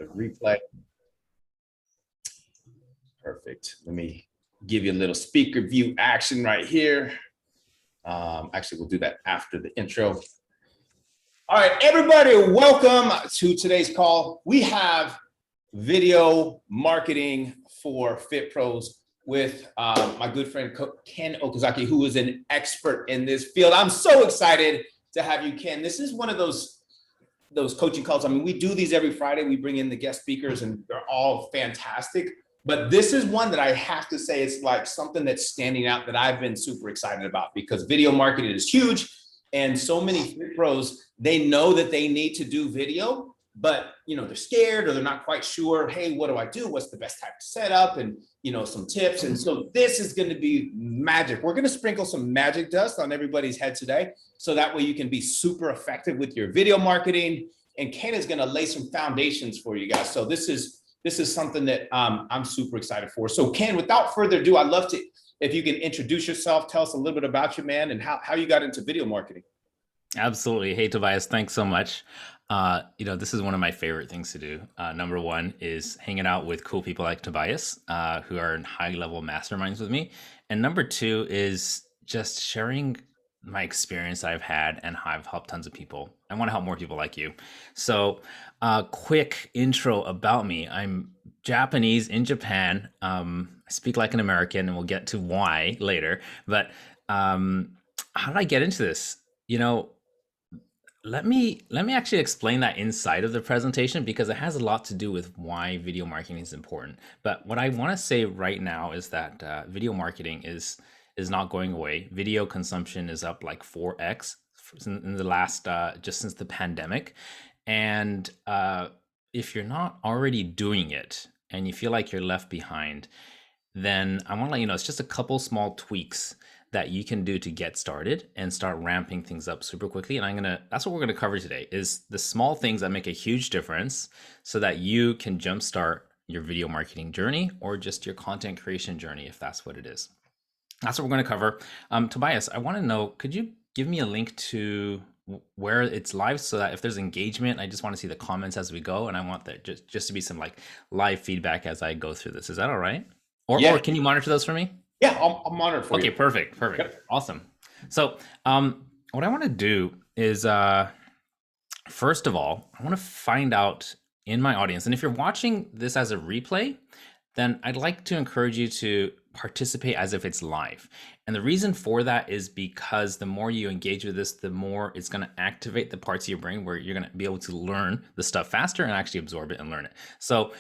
The replay. Perfect. Let me give you a little speaker view action right here. Actually, we'll do that after the intro. All right, everybody, welcome to today's call. We have video marketing for Fit Pros with my good friend Ken Okazaki, who is an expert in this field. I'm so excited to have you, Ken. This is one of those coaching calls. I mean, we do these every Friday. We bring in the guest speakers and they're all fantastic. But this is one that I have to say is like something that's standing out that I've been super excited about, because video marketing is huge. And so many Fit Pros, they know that they need to do video, but they're scared or they're not quite sure. Hey, what do I do? What's the best type of setup? And some tips. And so this is going to be magic. We're going to sprinkle some magic dust on everybody's head today, so that way you can be super effective with your video marketing. And Ken is going to lay some foundations for you guys. So this is something that I'm super excited for. So Ken, without further ado, I'd love to, if you can introduce yourself, tell us a little bit about you, man, and how you got into video marketing. Absolutely. Hey, Tobias, thanks so much. This is one of my favorite things to do. Number one is hanging out with cool people like Tobias, who are in high-level masterminds with me. And number two is just sharing my experience I've had and how I've helped tons of people. I want to help more people like you. So, quick intro about me. I'm Japanese in Japan. I speak like an American, and we'll get to why later. But how did I get into this? Let me actually explain that inside of the presentation, because it has a lot to do with why video marketing is important. But what I want to say right now is that video marketing is not going away. Video consumption is up like 4x in the last just since the pandemic. And if you're not already doing it and you feel like you're left behind, then I want to let you know it's just a couple small tweaks that you can do to get started and start ramping things up super quickly. And that's what we're gonna cover today, is the small things that make a huge difference so that you can jumpstart your video marketing journey, or just your content creation journey, if that's what it is. That's what we're gonna cover. Tobias, I wanna know, could you give me a link to where it's live, so that if there's engagement, I just wanna see the comments as we go, and I want that just to be some like live feedback as I go through this. Is that all right? Or can you monitor those for me? Yeah, I'll monitor for you. Okay, perfect. Yep. Awesome. So what I want to do is, first of all, I want to find out in my audience, and if you're watching this as a replay, then I'd like to encourage you to participate as if it's live. And the reason for that is because the more you engage with this, the more it's going to activate the parts of your brain where you're going to be able to learn the stuff faster and actually absorb it and learn it. So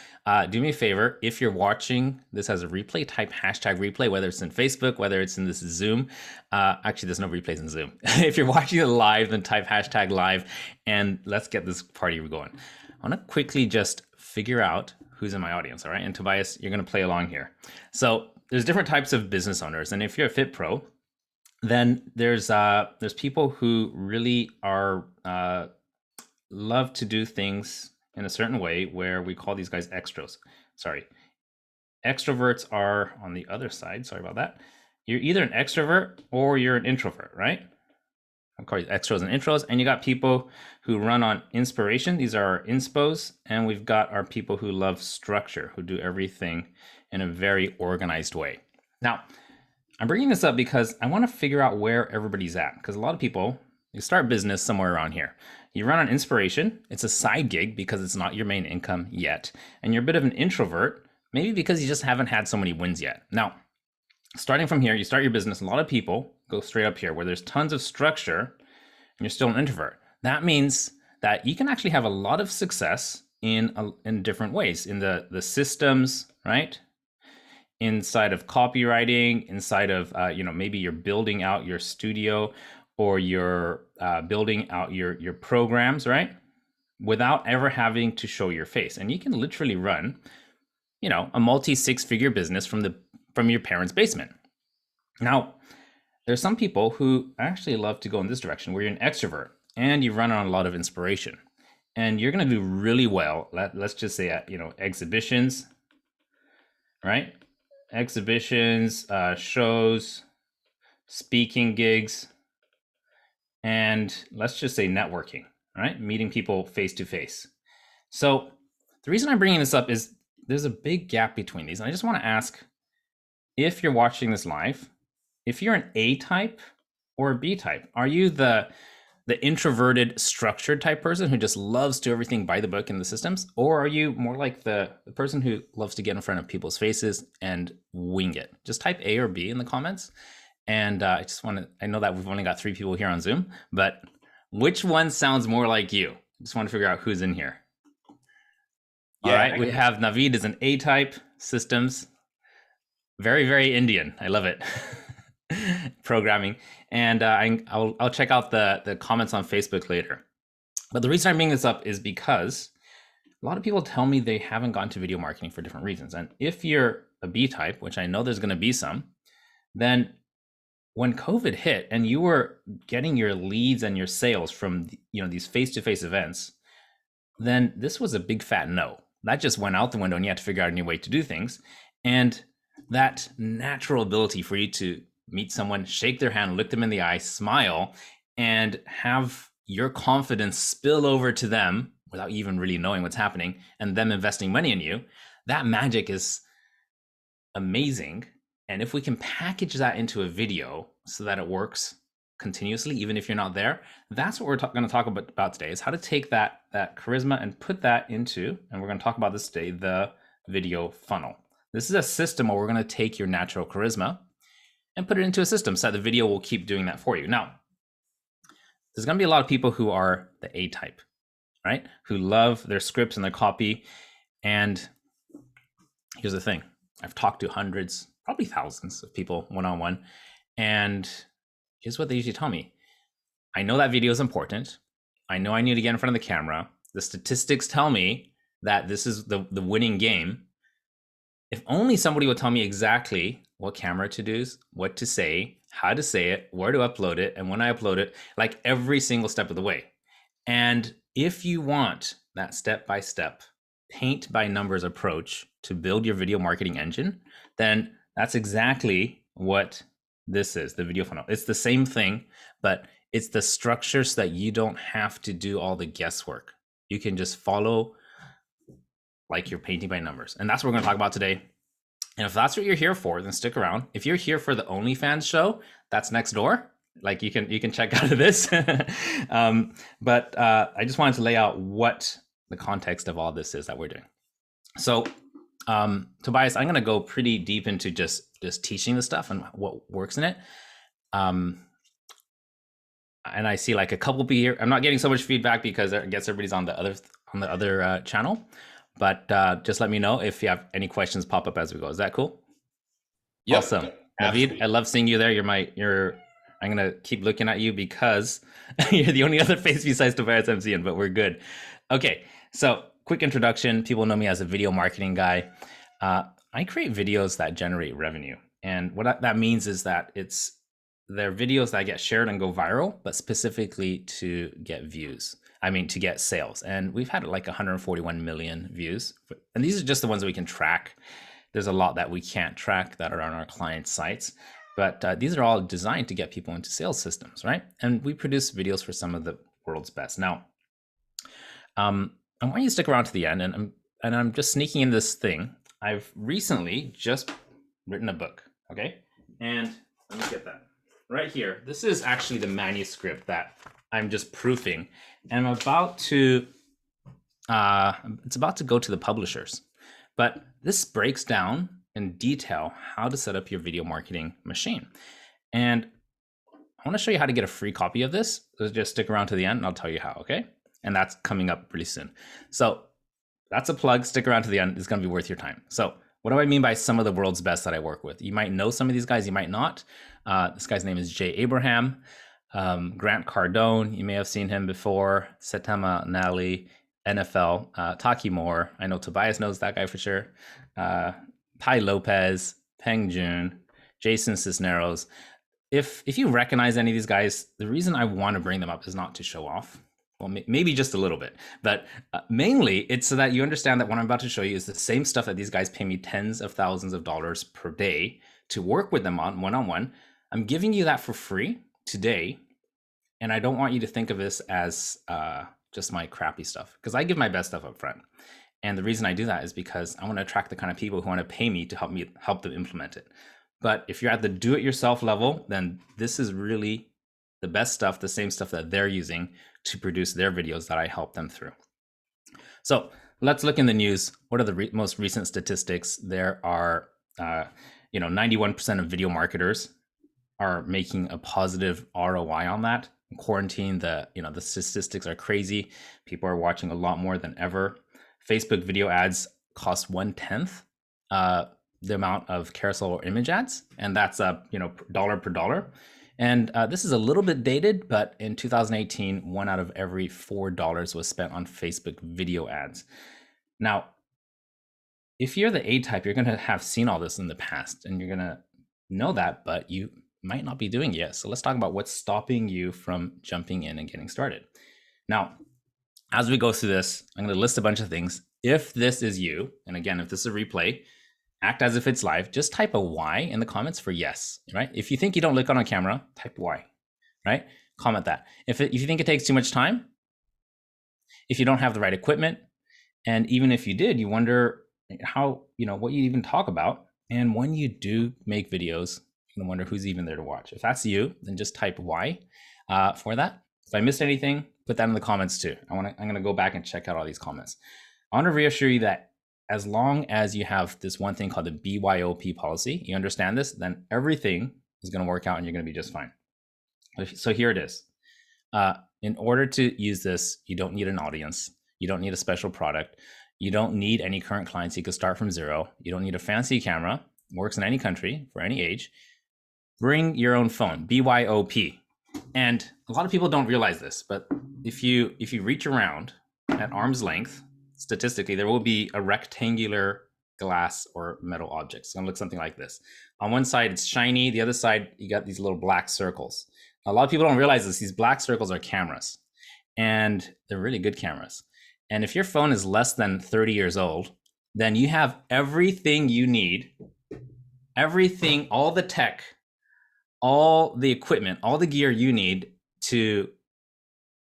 do me a favor, if you're watching this as a replay, type #replay, whether it's in Facebook, whether it's in this Zoom. Actually, there's no replays in Zoom. If you're watching it live, then type #live, and let's get this party going. I want to quickly just figure out who's in my audience, all right? And Tobias, you're going to play along here. So there's different types of business owners, and if you're a Fit Pro, then there's people who really are love to do things in a certain way, where we call these guys extros. Sorry, extroverts are on the other side. Sorry about that. You're either an extrovert or you're an introvert, right? Of course, extros and intros, and you got people who run on inspiration. These are our inspos, and we've got our people who love structure, who do everything in a very organized way. Now, I'm bringing this up because I want to figure out where everybody's at, because a lot of people, you start business somewhere around here. You run on inspiration. It's a side gig because it's not your main income yet, and you're a bit of an introvert, maybe because you just haven't had so many wins yet. Now, starting from here, you start your business. A lot of people go straight up here where there's tons of structure and you're still an introvert. That means that you can actually have a lot of success in different ways, in the systems, right? Inside of copywriting, inside of, maybe you're building out your studio, or you're building out your programs, right? Without ever having to show your face. And you can literally run, a multi-6-figure business from your parents' basement. Now, there's some people who actually love to go in this direction, where you're an extrovert and you run on a lot of inspiration, and you're going to do really well. Let's just say at, exhibitions, right? Exhibitions, shows, speaking gigs, and let's just say networking, right? Meeting people face to face. So The reason I'm bringing this up is there's a big gap between these. And I just want to ask, if you're watching this live, if you're an A type or a B type, are you the introverted, structured type person who just loves to do everything by the book in the systems? Or are you more like the person who loves to get in front of people's faces and wing it? Just type A or B in the comments. And I just want to, I know that we've only got 3 people here on Zoom, but which one sounds more like you? Just want to figure out who's in here. All right, we have Naveed is an A type, systems. Very, very Indian. I love it. Programming. And I'll check out the comments on Facebook later. But the reason I'm bringing this up is because a lot of people tell me they haven't gone to video marketing for different reasons. And if you're a B type, which I know there's going to be some, then when COVID hit and you were getting your leads and your sales from these face-to-face events, then this was a big fat no. That just went out the window and you had to figure out a new way to do things. And that natural ability for you to meet someone, shake their hand, look them in the eye, smile, and have your confidence spill over to them without even really knowing what's happening and them investing money in you, that magic is amazing. And if we can package that into a video so that it works continuously, even if you're not there, that's what we're going to talk about today, is how to take that charisma and put that into, and we're going to talk about this today, the video funnel. This is a system where we're going to take your natural charisma and put it into a system so that the video will keep doing that for you. Now, there's going to be a lot of people who are the A type, right? Who love their scripts and their copy. And here's the thing. I've talked to hundreds, probably thousands of people one-on-one. And here's what they usually tell me. I know that video is important. I know I need to get in front of the camera. The statistics tell me that this is the winning game. If only somebody would tell me exactly what camera to use, what to say, how to say it, where to upload it, and when I upload it, like every single step of the way. And if you want that step-by-step, paint-by-numbers approach to build your video marketing engine, then that's exactly what this is, the video funnel. It's the same thing, but it's the structure so that you don't have to do all the guesswork. You can just follow like you're painting by numbers. And that's what we're going to talk about today. And if that's what you're here for, then stick around. If you're here for the OnlyFans show, that's next door. Like you can check out of this. But I just wanted to lay out what the context of all this is that we're doing. So Tobias, I'm going to go pretty deep into just teaching the stuff and what works in it. And I see like a couple people here. I'm not getting so much feedback because I guess everybody's on the other channel. But just let me know if you have any questions pop up as we go. Is that cool? Yep, awesome. Naveed, I love seeing you there. I'm gonna keep looking at you because you're the only other face besides Tobias I'm seeing, but we're good. Okay, so quick introduction. People know me as a video marketing guy. I create videos that generate revenue. And what that means is that they're videos that get shared and go viral, but specifically to get views. To get sales. And we've had like 141 million views. And these are just the ones that we can track. There's a lot that we can't track that are on our client sites. But these are all designed to get people into sales systems, right? And we produce videos for some of the world's best. Now, I want you to stick around to the end. And I'm just sneaking in this thing. I've recently just written a book, okay? And let me get that. Right here, this is actually the manuscript that I'm just proofing, and I'm about to, it's about to go to the publishers. But this breaks down in detail how to set up your video marketing machine. And I want to show you how to get a free copy of this. So just stick around to the end and I'll tell you how, okay? And that's coming up pretty soon. So that's a plug, stick around to the end, it's gonna be worth your time. So what do I mean by some of the world's best that I work with? You might know some of these guys, you might not. This guy's name is Jay Abraham. Grant Cardone, you may have seen him before. Setema Nally, NFL. Taki Moore, I know Tobias knows that guy for sure. Tai Lopez, Peng Jun, Jason Cisneros. If you recognize any of these guys, the reason I want to bring them up is not to show off. Well, maybe just a little bit, but mainly it's so that you understand that what I'm about to show you is the same stuff that these guys pay me tens of thousands of dollars per day to work with them on one-on-one. I'm giving you that for free today. And I don't want you to think of this as just my crappy stuff, because I give my best stuff up front. And the reason I do that is because I want to attract the kind of people who want to pay me to help them implement it. But if you're at the do-it-yourself level, then this is really the best stuff, the same stuff that they're using to produce their videos that I help them through. So let's look in the news. What are the most recent statistics? There are, 91% of video marketers are making a positive ROI on that. In quarantine, the statistics are crazy. People are watching a lot more than ever. Facebook video ads cost 1/10 the amount of carousel or image ads, and that's dollar per dollar. And this is a little bit dated, but in 2018, 1 out of every $4 was spent on Facebook video ads. Now, if you're the A type, you're going to have seen all this in the past, and you're going to know that, but you might not be doing it yet. So let's talk about what's stopping you from jumping in and getting started. Now, as we go through this, I'm going to list a bunch of things. If this is you, and again, if this is a replay, act as if it's live. Just type a Y in the comments for yes, right? If you think you don't look on camera, type Y, right? Comment that. If you think it takes too much time, if you don't have the right equipment, and even if you did, you wonder how, what you even talk about. And when you do make videos, you're gonna wonder who's even there to watch. If that's you, then just type Y for that. If I missed anything, put that in the comments too. I'm gonna go back and check out all these comments. I want to reassure you that as long as you have this one thing called the BYOP policy, you understand this, then everything is going to work out and you're going to be just fine. So here it is. In order to use this, you don't need an audience. You don't need a special product. You don't need any current clients. You can start from zero. You don't need a fancy camera. Works in any country for any age. Bring your own phone, BYOP. And a lot of people don't realize this, but if you reach around at arm's length, statistically, there will be a rectangular glass or metal object. It's going to look something like this. On one side, it's shiny. The other side, you got these little black circles. A lot of people don't realize this. These black circles are cameras, and they're really good cameras. And if your phone is less than 30 years old, then you have everything you need, everything, all the tech, all the equipment, all the gear you need to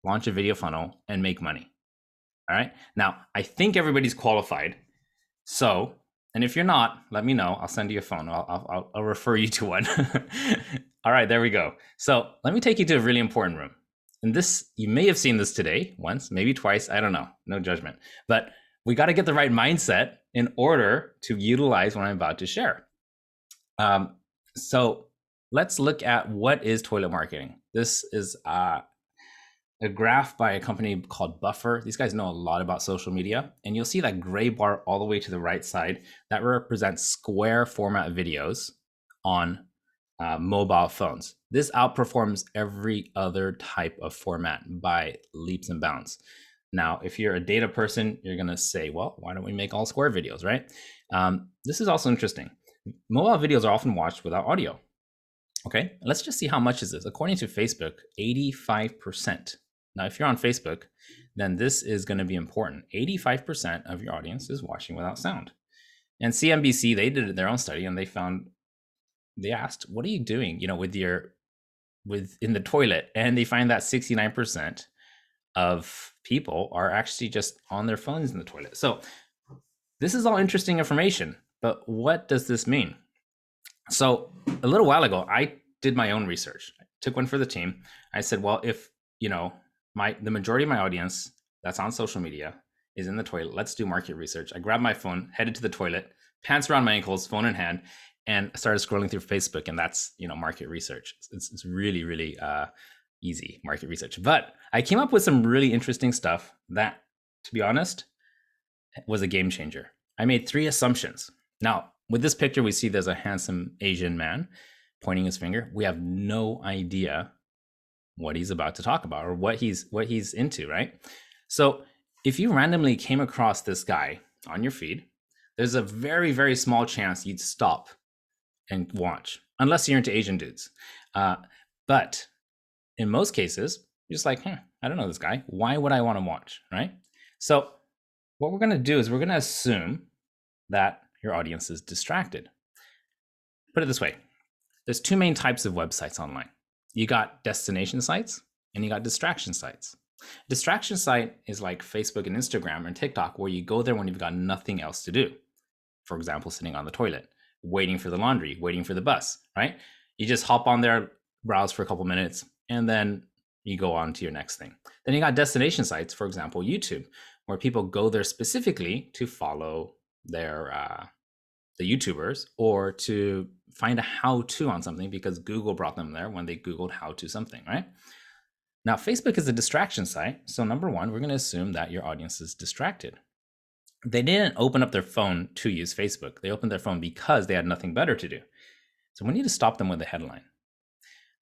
launch a video funnel and make money. All right. Now, I think everybody's qualified. So, and if you're not, let me know. I'll send you a phone. I'll refer you to one. All right, there we go. So let me take you to a really important room. And this, you may have seen this today, once, maybe twice. I don't know. No judgment. But we got to get the right mindset in order to utilize what I'm about to share. So let's look at what is toilet marketing. This is a graph by a company called Buffer. These guys know a lot about social media, and you'll see that gray bar all the way to the right side that represents square format videos on mobile phones. This outperforms every other type of format by leaps and bounds. Now, if you're a data person, you're going to say, well, why don't we make all square videos, right? This is also interesting. Mobile videos are often watched without audio. Okay, let's just see how much is this. According to Facebook, 85%. Now, if you're on Facebook, then this is going to be important. 85% of your audience is watching without sound. And CNBC, they did their own study, and they asked, what are you doing, in the toilet? And they find that 69% of people are actually just on their phones in the toilet. So this is all interesting information, but what does this mean? So a little while ago, I did my own research. I took one for the team. I said, well, if, the majority of my audience that's on social media is in the toilet, let's do market research. I grabbed my phone, headed to the toilet, pants around my ankles, phone in hand, and started scrolling through Facebook. And that's, market research. It's really, really easy market research. But I came up with some really interesting stuff that, to be honest, was a game changer. I made 3 assumptions. Now, with this picture, we see there's a handsome Asian man pointing his finger. We have no idea what he's about to talk about or what he's into, right? So if you randomly came across this guy on your feed, there's a very, very small chance you'd stop and watch, unless you're into Asian dudes. But in most cases, you're just like, I don't know this guy. Why would I want to watch, right? So what we're going to do is we're going to assume that your audience is distracted. Put it this way. There's 2 main types of websites online. You got destination sites and you got distraction sites. Distraction site is like Facebook and Instagram and TikTok, where you go there when you've got nothing else to do. For example, sitting on the toilet, waiting for the laundry, waiting for the bus, right? You just hop on there, browse for a couple minutes, and then you go on to your next thing. Then you got destination sites, for example, YouTube, where people go there specifically to follow their the YouTubers or to find a how-to on something because Google brought them there when they Googled how to something, right? Now, Facebook is a distraction site. So number one, we're going to assume that your audience is distracted. They didn't open up their phone to use Facebook. They opened their phone because they had nothing better to do. So we need to stop them with a headline.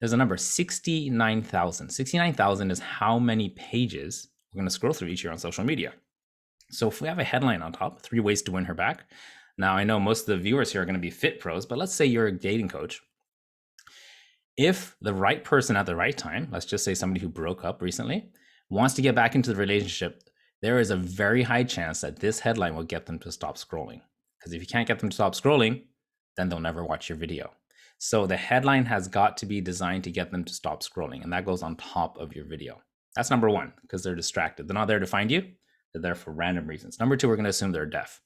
There's a number, 69,000. 69,000 is how many pages we're going to scroll through each year on social media. So if we have a headline on top, 3 ways to win her back. Now, I know most of the viewers here are going to be fit pros, but let's say you're a dating coach. If the right person at the right time, let's just say somebody who broke up recently, wants to get back into the relationship, there is a very high chance that this headline will get them to stop scrolling. Because if you can't get them to stop scrolling, then they'll never watch your video. So the headline has got to be designed to get them to stop scrolling, and that goes on top of your video. That's number one, because they're distracted. They're not there to find you. They're there for random reasons. Number two, we're going to assume they're deaf.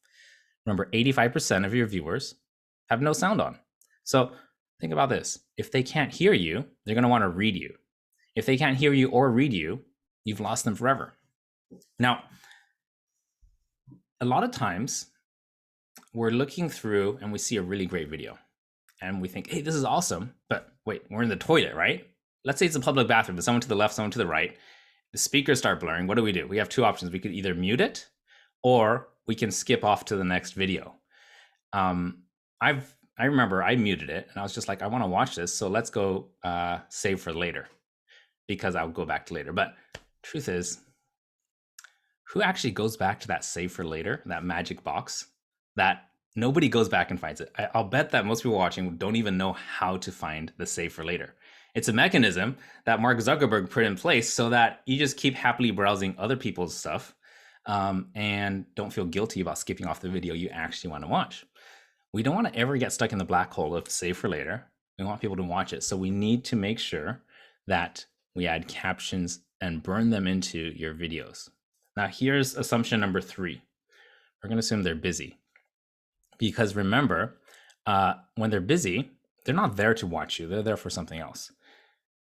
Remember, 85% of your viewers have no sound on. So think about this. If they can't hear you, they're going to want to read you. If they can't hear you or read you, you've lost them forever. Now, a lot of times we're looking through and we see a really great video and we think, hey, this is awesome. But wait, we're in the toilet, right? Let's say it's a public bathroom, but someone to the left, someone to the right. The speakers start blurring. What do? We have two options. We could either mute it or we can skip off to the next video. I remember I muted it and I was just like, I want to watch this. So let's go save for later because I'll go back to later. But truth is, who actually goes back to that save for later, that magic box that nobody goes back and finds it? I'll bet that most people watching don't even know how to find the save for later. It's a mechanism that Mark Zuckerberg put in place so that you just keep happily browsing other people's stuff and don't feel guilty about skipping off the video you actually want to watch. We don't want to ever get stuck in the black hole of save for later. We want people to watch it. So we need to make sure that we add captions and burn them into your videos. Now, here's assumption number 3. We're going to assume they're busy. Because remember, when they're busy, they're not there to watch you. They're there for something else.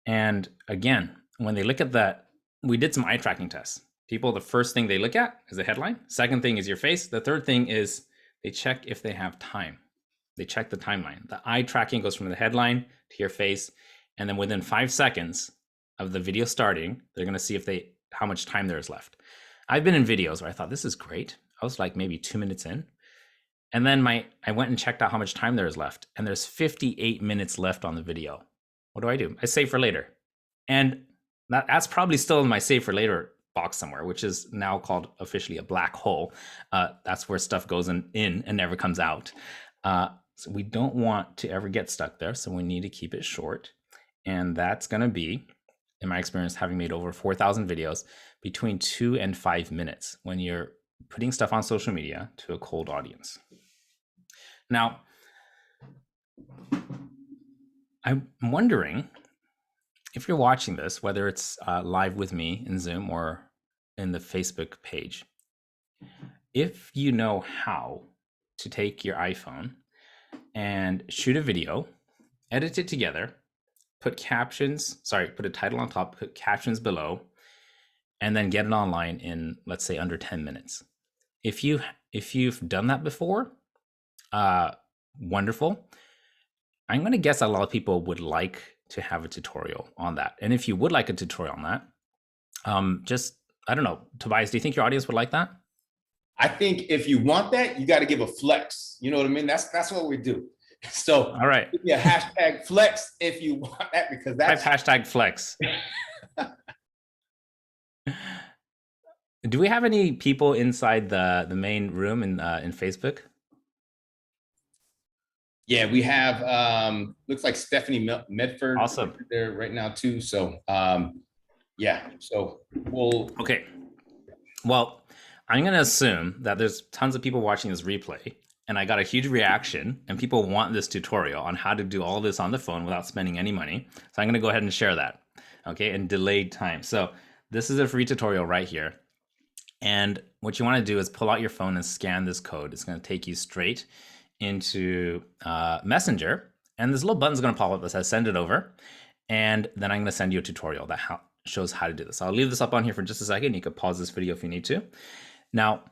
And again, when they look at that, we did some eye tracking tests. People, the first thing they look at is the headline. Second thing is your face. The third thing is they check if they have time. They check the timeline. The eye tracking goes from the headline to your face. And then within 5 seconds of the video starting, they're going to see how much time there is left. I've been in videos where I thought, this is great. I was like maybe 2 minutes in. And then I went and checked out how much time there is left. And there's 58 minutes left on the video. What do? I save for later. And that's probably still in my save for later box somewhere, which is now called officially a black hole. That's where stuff goes in and never comes out. So we don't want to ever get stuck there. So we need to keep it short. And that's going to be, in my experience, having made over 4,000 videos, between 2 and 5 minutes when you're putting stuff on social media to a cold audience. Now, I'm wondering if you're watching this, whether it's live with me in Zoom or in the Facebook page, if you know how to take your iPhone and shoot a video, edit it together, put a title on top, put captions below, and then get it online in, let's say, under 10 minutes. If you've done that before, wonderful. I'm going to guess a lot of people would like to have a tutorial on that. And if you would like a tutorial on that, I don't know, Tobias, do you think your audience would like that? I think if you want that, you got to give a flex. You know what I mean? That's what we do. So all right, give me a hashtag flex if you want that, because that's hashtag flex. Do we have any people inside the main room in Facebook? Yeah, we have looks like Stephanie Medford awesome there right now too. So yeah, so okay. Well, I'm gonna assume that there's tons of people watching this replay, and I got a huge reaction, and people want this tutorial on how to do all this on the phone without spending any money. So I'm gonna go ahead and share that, okay, in delayed time. So This is a free tutorial right here. And what you want to do is pull out your phone and scan this code. It's going to take you straight into Messenger. And this little button is going to pop up that says send it over. And then I'm going to send you a tutorial that shows how to do this. I'll leave this up on here for just a second. You could pause this video if you need to. Now,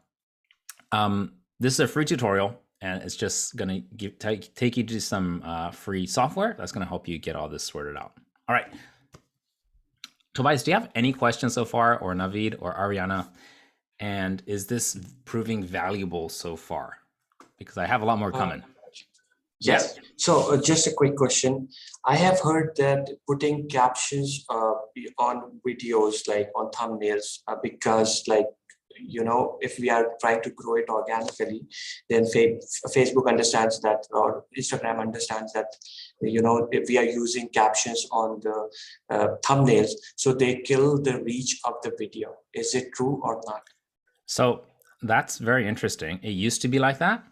this is a free tutorial, and it's just going to take you to some free software that's going to help you get all this sorted out. All right. Tobias, do you have any questions so far, or Navid or Ariana? And is this proving valuable so far? Because I have a lot more coming. Yes. So just a quick question. I have heard that putting captions on videos, like on thumbnails, because like, you know, if we are trying to grow it organically, then Facebook understands that, or Instagram understands that, you know, if we are using captions on the thumbnails, so they kill the reach of the video. Is it true or not? So that's very interesting. It used to be like that.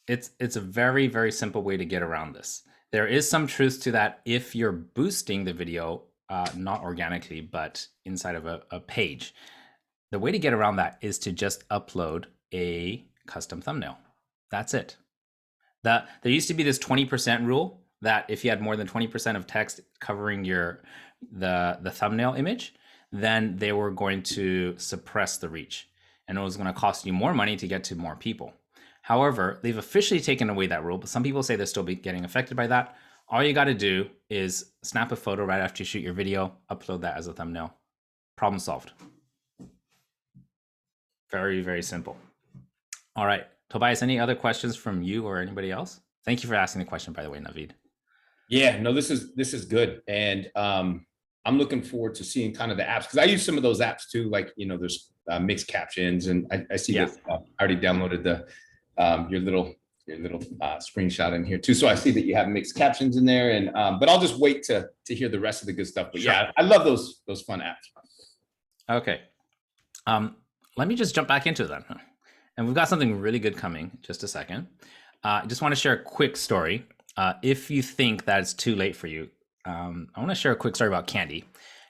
It's a very, very simple way to get around this. There is some truth to that if you're boosting the video, not organically, but inside of a page. The way to get around that is to just upload a custom thumbnail. That's it. There used to be this 20% rule that if you had more than 20% of text covering the thumbnail image, then they were going to suppress the reach. And it was going to cost you more money to get to more people. However, they've officially taken away that rule, but some people say they're still getting affected by that. All you got to do is snap a photo right after you shoot your video, upload that as a thumbnail. Problem solved. Very, very simple. All right, Tobias, any other questions from you or anybody else? Thank you for asking the question, by the way, Navid. Yeah, no, this is good. And I'm looking forward to seeing kind of the apps, because I use some of those apps too. Like, you know, there's mixed captions, and I see that I already downloaded your little screenshot in here too. So I see that you have mixed captions in there, and but I'll just wait to hear the rest of the good stuff. But yeah, I love those fun apps. Okay. Let me just jump back into that. And we've got something really good coming. Just a second. I just want to share a quick story. If you think that it's too late for you, I want to share a quick story about Candy.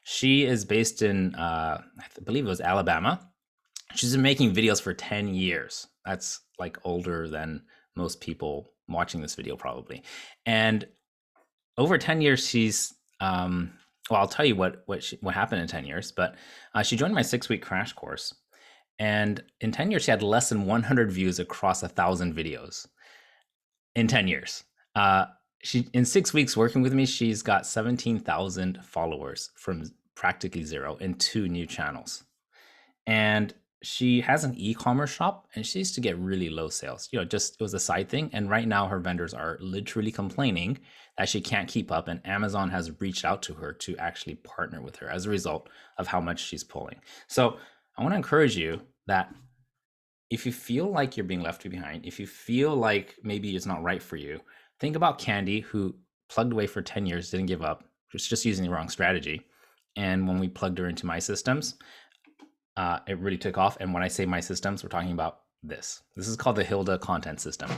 She is based in, I believe it was Alabama. She's been making videos for 10 years. That's like older than most people watching this video probably. And over 10 years, she's, well, I'll tell you what happened in 10 years, but she joined my 6-week crash course. And in 10 years, she had less than 100 views across 1,000 videos in 10 years. In 6 weeks working with me, she's got 17,000 followers from practically zero in 2 new channels. And she has an e-commerce shop, and she used to get really low sales. You know, just it was a side thing. And right now her vendors are literally complaining that she can't keep up. And Amazon has reached out to her to actually partner with her as a result of how much she's pulling. So I want to encourage you that if you feel like you're being left behind, if you feel like maybe it's not right for you, think about Candy, who plugged away for 10 years, didn't give up, was just using the wrong strategy. And when we plugged her into my systems, it really took off. And when I say my systems, we're talking about this. This is called the Hilda content system.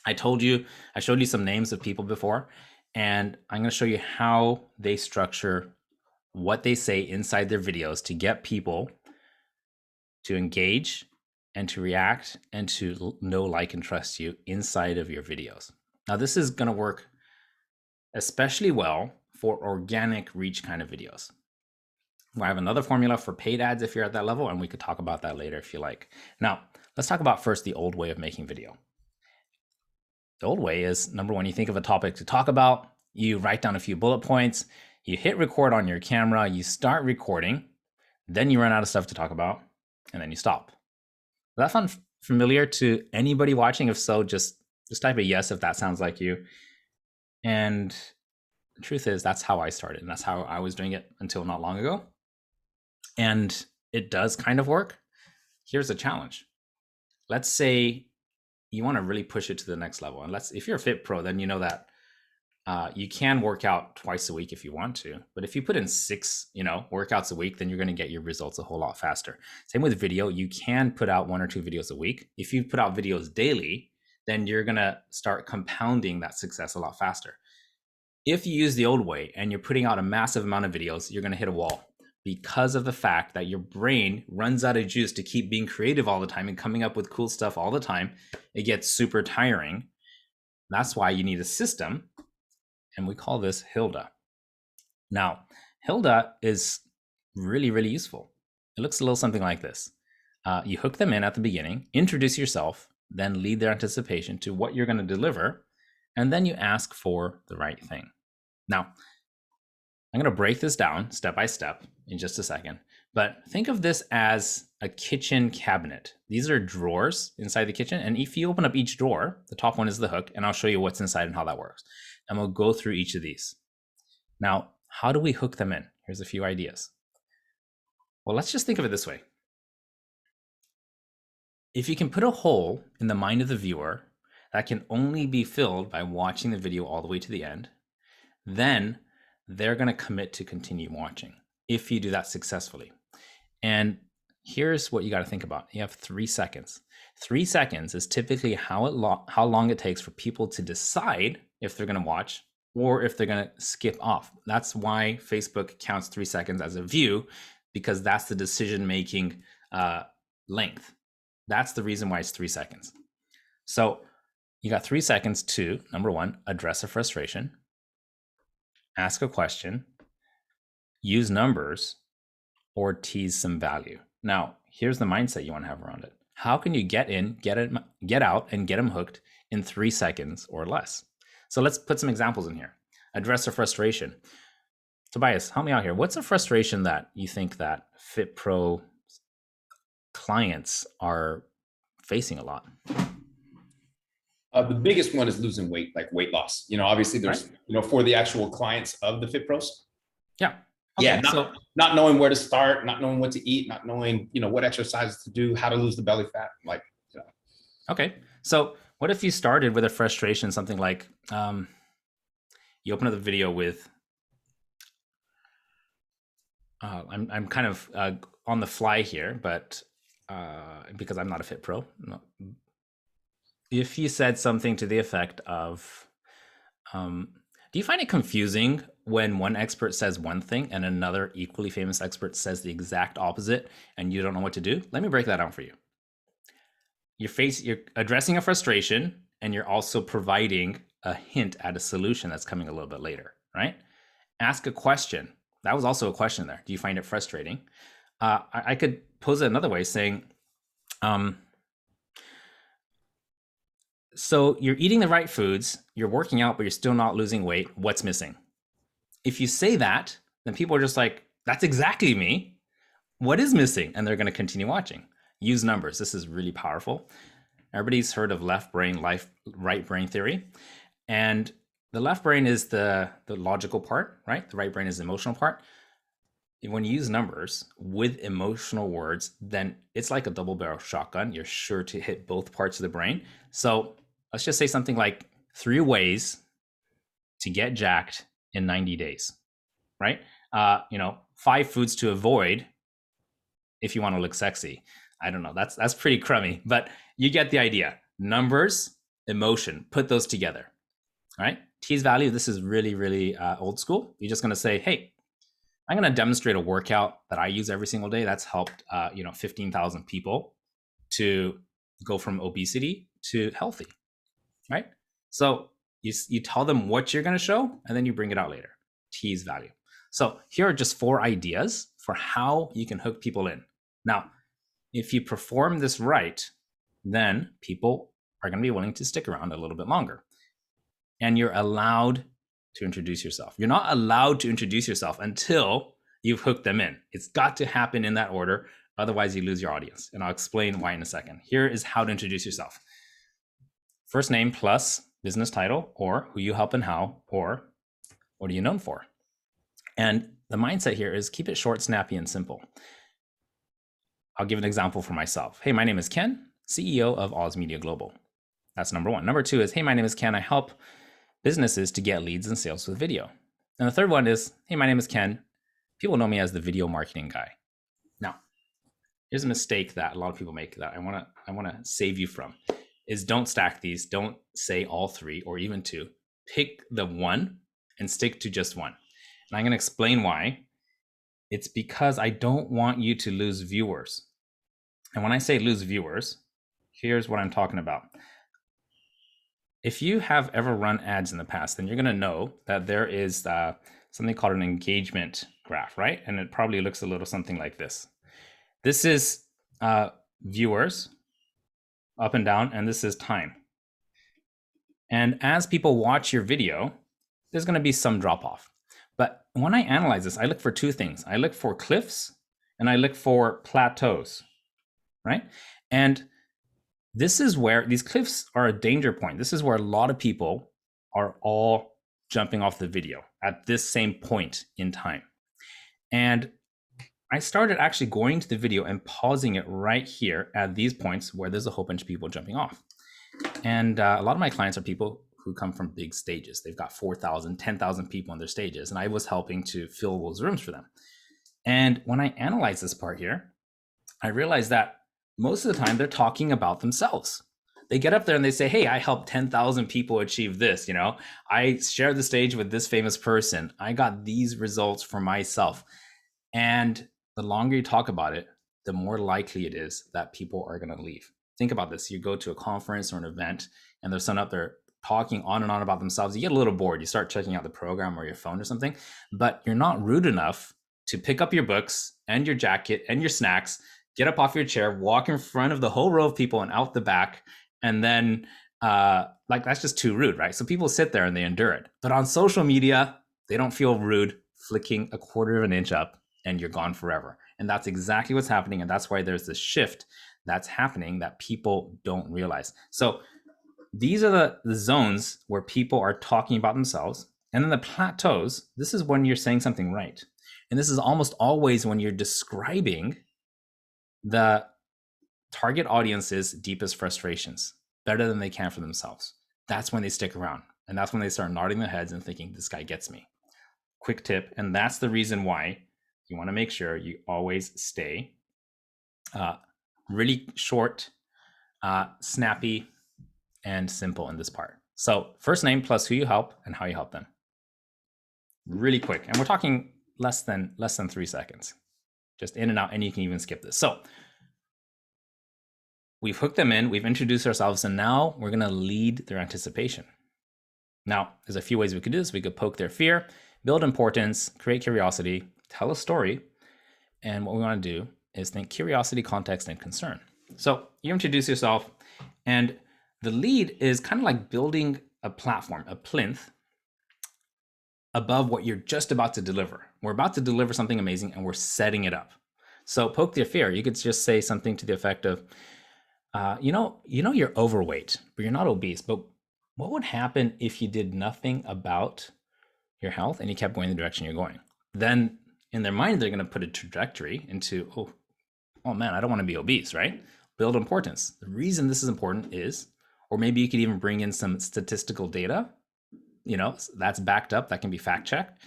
I showed you some names of people before, and I'm going to show you how they structure what they say inside their videos to get people to engage and to react and to know, like, and trust you inside of your videos. Now, this is going to work especially well for organic reach kind of videos. I have another formula for paid ads if you're at that level, and we could talk about that later if you like. Now, let's talk about first the old way of making video. The old way is, number one, you think of a topic to talk about, you write down a few bullet points, you hit record on your camera, you start recording, then you run out of stuff to talk about, and then you stop. Does that sound familiar to anybody watching? If so, just type a yes if that sounds like you. And the truth is, that's how I started, and that's how I was doing it until not long ago. And it does kind of work. Here's a challenge. Let's say you want to really push it to the next level. And if you're a fit pro, then you know that you can work out twice a week if you want to. But if you put in 6, workouts a week, then you're going to get your results a whole lot faster. Same with video. You can put out 1 or 2 videos a week. If you put out videos daily, then you're going to start compounding that success a lot faster. If you use the old way and you're putting out a massive amount of videos, you're going to hit a wall. because of the fact that your brain runs out of juice to keep being creative all the time and coming up with cool stuff all the time. It gets super tiring. That's why you need a system, and we call this Hilda. Now, Hilda is really, really useful. It looks a little something like this. You hook them in at the beginning, introduce yourself, then lead their anticipation to what you're going to deliver, and then you ask for the right thing. Now, I'm going to break this down step by step in just a second, but think of this as a kitchen cabinet. These are drawers inside the kitchen, and if you open up each drawer, the top one is the hook, and I'll show you what's inside and how that works. And we'll go through each of these. Now, how do we hook them in? Here's a few ideas. Well, let's just think of it this way. If you can put a hole in the mind of the viewer that can only be filled by watching the video all the way to the end, then they're going to commit to continue watching if you do that successfully. And here's what you got to think about. You have 3 seconds. 3 seconds is typically how long it takes for people to decide if they're going to watch or if they're going to skip off. That's why Facebook counts 3 seconds as a view, because that's the decision-making length. That's the reason why it's 3 seconds. So you got 3 seconds to, number one, address a frustration, ask a question, use numbers, or tease some value. Now, here's the mindset you want to have around it. How can you get in, get out, and get them hooked in 3 seconds or less? So let's put some examples in here. Address a frustration. Tobias, help me out here. What's a frustration that you think that FitPro clients are facing a lot? The biggest one is losing weight, like weight loss. Obviously there's, Right. For the actual clients of the Fit Pros. Yeah. Okay, Yeah. Not knowing where to start, not knowing what to eat, not knowing, what exercises to do, how to lose the belly fat. Okay. So what if you started with a frustration, something like you open up the video with, I'm kind of on the fly here, but because I'm not a Fit Pro. No. If you said something to the effect of, do you find it confusing when one expert says one thing and another equally famous expert says the exact opposite and you don't know what to do? Let me break that down for you. You're addressing a frustration and you're also providing a hint at a solution that's coming a little bit later, right? Ask a question. That was also a question there. Do you find it frustrating? I could pose it another way, saying, so you're eating the right foods, you're working out, but you're still not losing weight. What's missing? If you say that, then people are just like, that's exactly me. What is missing? And they're going to continue watching. Use numbers. This is really powerful. Everybody's heard of left brain, right brain theory. And the left brain is the logical part, right? The right brain is the emotional part. When you use numbers with emotional words, then it's like a double barrel shotgun. You're sure to hit both parts of the brain. So let's just say something like 3 ways to get jacked in 90 days, right? 5 foods to avoid if you want to look sexy. I don't know. That's pretty crummy, but you get the idea. Numbers, emotion, put those together, all right? Tease value. This is really, really old school. You're just going to say, hey, I'm going to demonstrate a workout that I use every single day that's helped 15,000 people to go from obesity to healthy, right? So you tell them what you're going to show, and then you bring it out later. Tease value. So here are just 4 ideas for how you can hook people in. Now, if you perform this right, then people are going to be willing to stick around a little bit longer. And you're allowed to introduce yourself. You're not allowed to introduce yourself until you've hooked them in. It's got to happen in that order. Otherwise, you lose your audience. And I'll explain why in a second. Here is how to introduce yourself. First name plus business title, or who you help and how, or what are you known for? And the mindset here is keep it short, snappy, and simple. I'll give an example for myself. Hey, my name is Ken, CEO of Oz Media Global. That's number 1. Number 2 is, hey, my name is Ken. I help businesses to get leads and sales with video. And the third one is, hey, my name is Ken. People know me as the video marketing guy. Now, here's a mistake that a lot of people make that I want to save you from, is don't stack these. Don't say all 3 or even 2. Pick the one and stick to just one. And I'm going to explain why It's because I don't want you to lose viewers. And when I say lose viewers, here's what I'm talking about. If you have ever run ads in the past, then you're going to know that there is something called an engagement graph, right? And it probably looks a little something like this. This is viewers up and down, and this is time. And as people watch your video, there's going to be some drop off. But when I analyze this, I look for two things. I look for cliffs and I look for plateaus, right? And this is where these cliffs are a danger point. This is where a lot of people are all jumping off the video at this same point in time. And I started actually going to the video and pausing it right here at these points where there's a whole bunch of people jumping off. And a lot of my clients are people who come from big stages. They've got 4,000, 10,000 people on their stages. And I was helping to fill those rooms for them. And when I analyze this part here, I realized that most of the time they're talking about themselves. They get up there and they say, hey, I helped 10,000 people achieve this. You know, I shared the stage with this famous person. I got these results for myself. And the longer you talk about it, the more likely it is that people are going to leave. Think about this. You go to a conference or an event and there's someone up there talking on and on about themselves. You get a little bored. You start checking out the program or your phone or something, but you're not rude enough to pick up your books and your jacket and your snacks, get up off your chair, walk in front of the whole row of people and out the back. And then like, that's just too rude, right? So people sit there and they endure it. But on social media, they don't feel rude flicking a quarter of an inch up and you're gone forever. And that's exactly what's happening. And that's why there's this shift that's happening that people don't realize. So these are the zones where people are talking about themselves. And then the plateaus, this is when you're saying something right. And this is almost always when you're describing the target audience's deepest frustrations better than they can for themselves. That's when they stick around. And that's when they start nodding their heads and thinking, this guy gets me. Quick tip. And that's the reason why you want to make sure you always stay really short, snappy, and simple in this part. So first name plus who you help and how you help them. Really quick. And we're talking less than 3 seconds. Just in and out, and you can even skip this. So we've hooked them in, we've introduced ourselves, and now we're going to lead their anticipation. Now, there's a few ways we could do this. We could poke their fear, build importance, create curiosity, tell a story. And what we want to do is think curiosity, context, and concern. So you introduce yourself, and the lead is kind of like building a platform, a plinth above what you're just about to deliver. We're about to deliver something amazing and we're setting it up. So poke their fear. You could just say something to the effect of, you know, you're overweight, but you're not obese. But what would happen if you did nothing about your health and you kept going the direction you're going? Then in their mind, they're going to put a trajectory into, oh man, I don't want to be obese, right? Build importance. The reason this is important is, or maybe you could even bring in some statistical data, you know, that's backed up, that can be fact checked.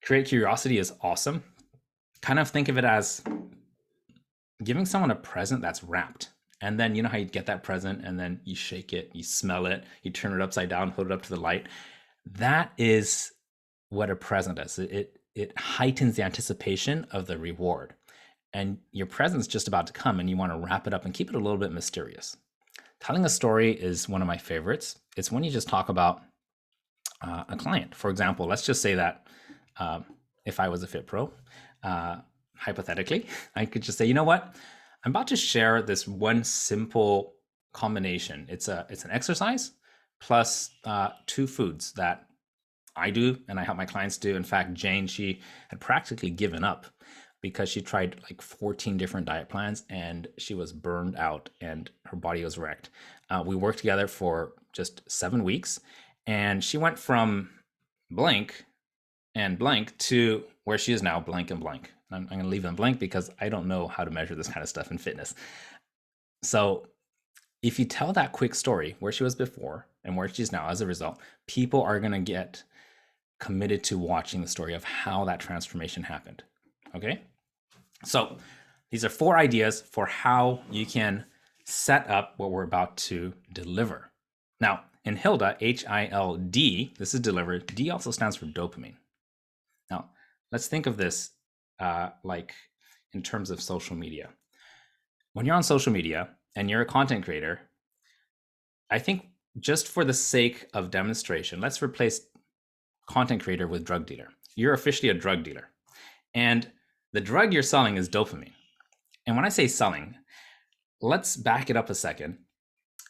Create curiosity is awesome. Kind of think of it as giving someone a present that's wrapped. And then you know how you get that present and then you shake it, you smell it, you turn it upside down, hold it up to the light. That is what a present is. It heightens the anticipation of the reward. And your present's just about to come and you want to wrap it up and keep it a little bit mysterious. Telling a story is one of my favorites. It's when you just talk about a client. For example, let's just say that if I was a Fit Pro, hypothetically, I could just say, you know what? I'm about to share this one simple combination. It's an exercise plus 2 foods that I do and I help my clients do. In fact, Jane, she had practically given up because she tried like 14 different diet plans and she was burned out and her body was wrecked. We worked together for just 7 weeks and she went from blank and blank to where she is now, blank and blank. I'm going to leave them blank because I don't know how to measure this kind of stuff in fitness. So if you tell that quick story, where she was before and where she's now as a result, people are going to get committed to watching the story of how that transformation happened. Okay. So these are 4 ideas for how you can set up what we're about to deliver. Now in Hilda, H-I-L-D, this is deliver. D also stands for dopamine. Now let's think of this like in terms of social media. When you're on social media and you're a content creator, I think just for the sake of demonstration, let's replace content creator with drug dealer. You're officially a drug dealer. And the drug you're selling is dopamine. And when I say selling, let's back it up a second.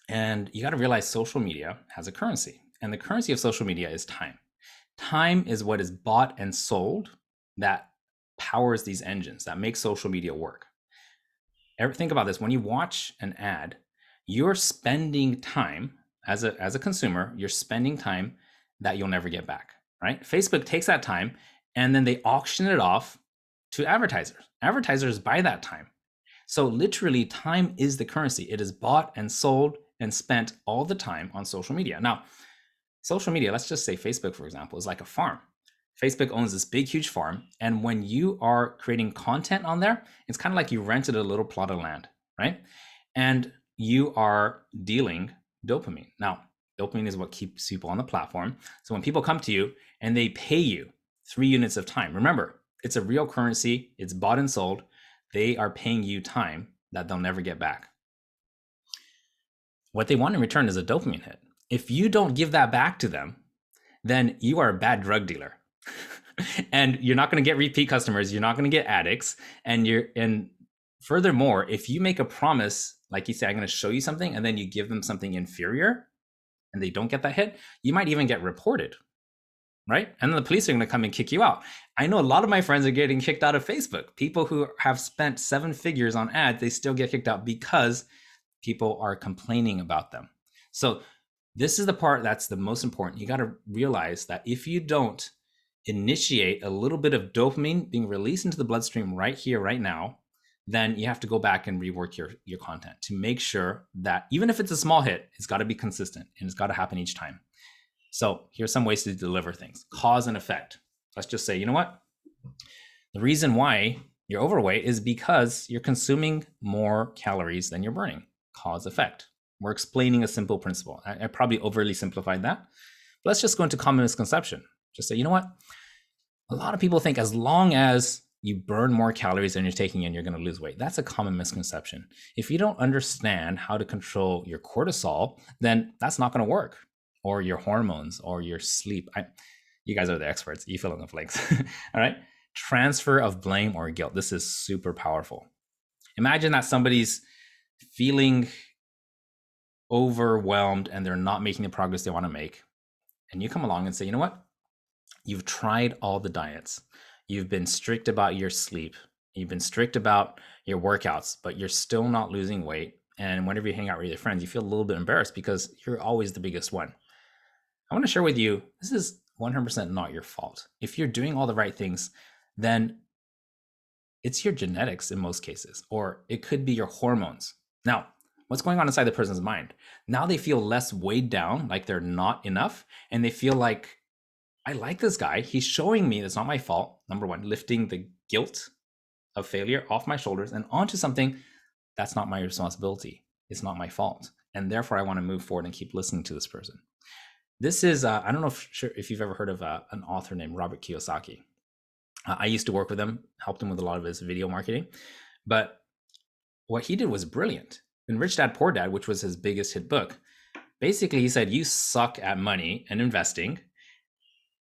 And you got to realize social media has a currency. And the currency of social media is time. Time is what is bought and sold that powers these engines, that make social media work. Think about this. When you watch an ad, you're spending time as a consumer, you're spending time that you'll never get back, right? Facebook takes that time and then they auction it off to advertisers. Advertisers buy that time. So literally time is the currency. It is bought and sold and spent all the time on social media. Now, social media, let's just say Facebook, for example, is like a farm. Facebook owns this big, huge farm. And when you are creating content on there, it's kind of like you rented a little plot of land, right? And you are dealing dopamine. Now, dopamine is what keeps people on the platform. So when people come to you and they pay you 3 units of time, remember, it's a real currency. It's bought and sold. They are paying you time that they'll never get back. What they want in return is a dopamine hit. If you don't give that back to them, then you are a bad drug dealer. And you're not going to get repeat customers. You're not going to get addicts. And furthermore, if you make a promise, like you say, I'm going to show you something, and then you give them something inferior and they don't get that hit, you might even get reported, right? And then the police are going to come and kick you out. I know a lot of my friends are getting kicked out of Facebook. People who have spent 7 figures on ads, they still get kicked out because people are complaining about them. So this is the part that's the most important. You got to realize that if you don't initiate a little bit of dopamine being released into the bloodstream right here, right now, then you have to go back and rework your content to make sure that even if it's a small hit, it's got to be consistent and it's got to happen each time. So here's some ways to deliver things. Cause and effect. Let's just say, you know what? The reason why you're overweight is because you're consuming more calories than you're burning. Cause effect. We're explaining a simple principle. I probably overly simplified that. But let's just go into common misconception. Just say, you know what? A lot of people think as long as you burn more calories than you're taking in, you're going to lose weight. That's a common misconception. If you don't understand how to control your cortisol, then that's not going to work. Or your hormones or your sleep. You guys are the experts. You fill in the blanks. All right. Transfer of blame or guilt. This is super powerful. Imagine that somebody's feeling overwhelmed and they're not making the progress they want to make. And you come along and say, you know what? You've tried all the diets. You've been strict about your sleep. You've been strict about your workouts, but you're still not losing weight. And whenever you hang out with your friends, you feel a little bit embarrassed because you're always the biggest one. I want to share with you, this is 100% not your fault. If you're doing all the right things, then it's your genetics in most cases, or it could be your hormones. Now, what's going on inside the person's mind? Now they feel less weighed down, like they're not enough, and they feel like, I like this guy. He's showing me it's not my fault. Number one, lifting the guilt of failure off my shoulders and onto something that's not my responsibility. It's not my fault. And therefore, I want to move forward and keep listening to this person. This is, I don't know if you've ever heard of an author named Robert Kiyosaki. I used to work with him, helped him with a lot of his video marketing. But what he did was brilliant. In Rich Dad, Poor Dad, which was his biggest hit book, basically he said, you suck at money and investing,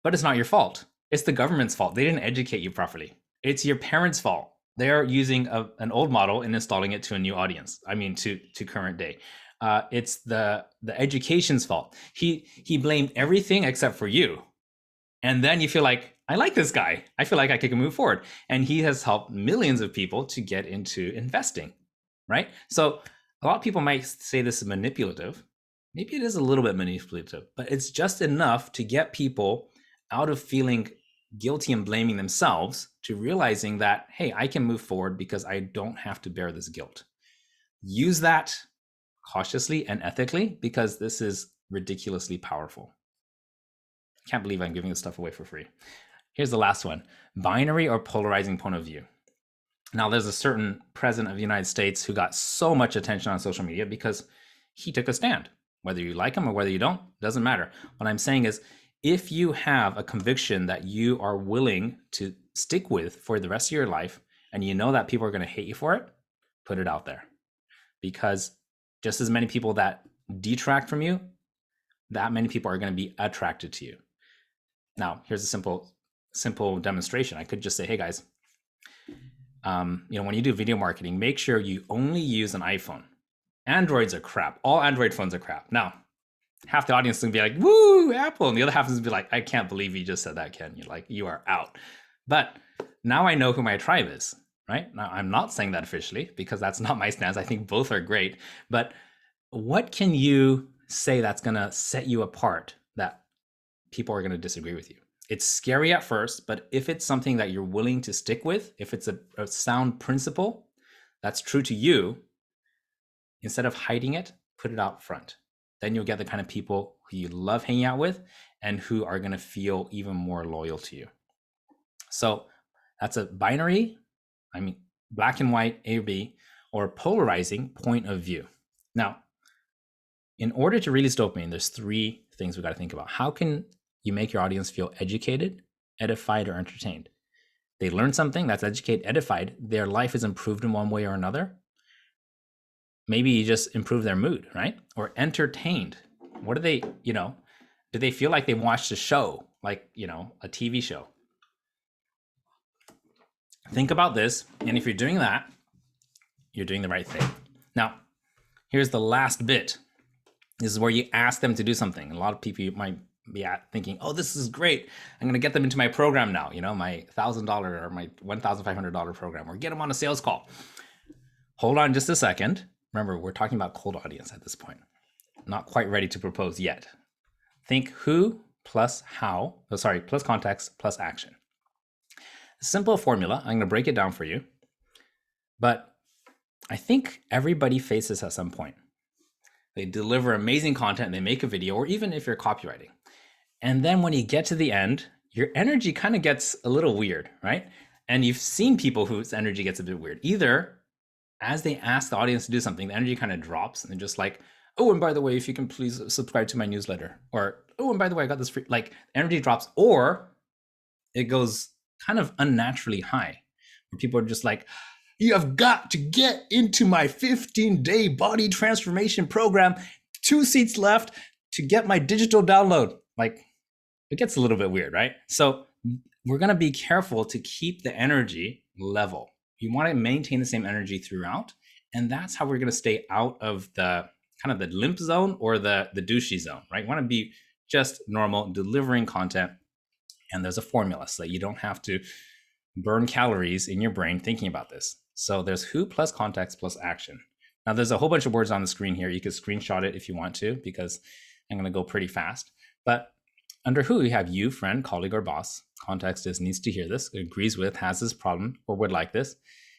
but it's not your fault. It's the government's fault. They didn't educate you properly. It's your parents' fault. They are using an old model and installing it to a new audience. I mean, to current day. It's the education's fault. He blamed everything except for you. And then you feel like, I like this guy. I feel like I can move forward. And he has helped millions of people to get into investing, right? So a lot of people might say this is manipulative. Maybe it is a little bit manipulative, but it's just enough to get people out of feeling guilty and blaming themselves to realizing that, hey, I can move forward because I don't have to bear this guilt. Use that cautiously and ethically because this is ridiculously powerful. I can't believe I'm giving this stuff away for free. Here's the last one. Binary or polarizing point of view. Now, there's a certain president of the United States who got so much attention on social media because he took a stand. Whether you like him or whether you don't, doesn't matter. What I'm saying is, if you have a conviction that you are willing to stick with for the rest of your life, and you know that people are going to hate you for it, put it out there. Because just as many people that detract from you, that many people are going to be attracted to you. Now, here's a simple demonstration. I could just say, hey guys, when you do video marketing, make sure you only use an iPhone. Androids are crap. All Android phones are crap. Now, half the audience is gonna be like, woo, Apple. And the other half is gonna be like, I can't believe you just said that, Ken. You're like, you are out. But now I know who my tribe is, right? Now, I'm not saying that officially because that's not my stance. I think both are great. But what can you say that's gonna set you apart that people are gonna disagree with you? It's scary at first, but if it's something that you're willing to stick with, if it's a sound principle that's true to you, instead of hiding it, put it out front. Then you'll get the kind of people who you love hanging out with and who are going to feel even more loyal to you. So that's a binary, black and white, A or B, or polarizing point of view. Now, in order to release dopamine, there's 3 things we got to think about. How can you make your audience feel educated, edified, or entertained? They learn something, that's educate, edified. Their life is improved in one way or another. Maybe you just improve their mood, right? Or entertained. What do they, do they feel like they watched a show, like, a TV show? Think about this. And if you're doing that, you're doing the right thing. Now, here's the last bit. This is where you ask them to do something. A lot of people might be thinking, oh, this is great. I'm going to get them into my program now, my $1,000 or my $1,500 program, or get them on a sales call. Hold on just a second. Remember, we're talking about cold audience at this point. Not quite ready to propose yet. Think who plus how, plus context plus action. A simple formula. I'm going to break it down for you. But I think everybody faces at some point. They deliver amazing content, they make a video, or even if you're copywriting. And then when you get to the end, your energy kind of gets a little weird, right? And you've seen people whose energy gets a bit weird. Either as they ask the audience to do something, the energy kind of drops and they're just like, oh, and by the way, if you can please subscribe to my newsletter, or, oh, and by the way, I got this free, like energy drops, or it goes kind of unnaturally high, where people are just like, you have got to get into my 15-day body transformation program, 2 seats left to get my digital download. Like, it gets a little bit weird, right? So we're going to be careful to keep the energy level. You want to maintain the same energy throughout. And that's how we're going to stay out of the kind of the limp zone or the douchey zone, right? You want to be just normal, delivering content. And there's a formula so that you don't have to burn calories in your brain thinking about this. So there's who plus context plus action. Now there's a whole bunch of words on the screen here. You could screenshot it if you want to, because I'm going to go pretty fast. But under who, you have you, friend, colleague, or boss. Context is needs to hear this, agrees with, has this problem, or would like this.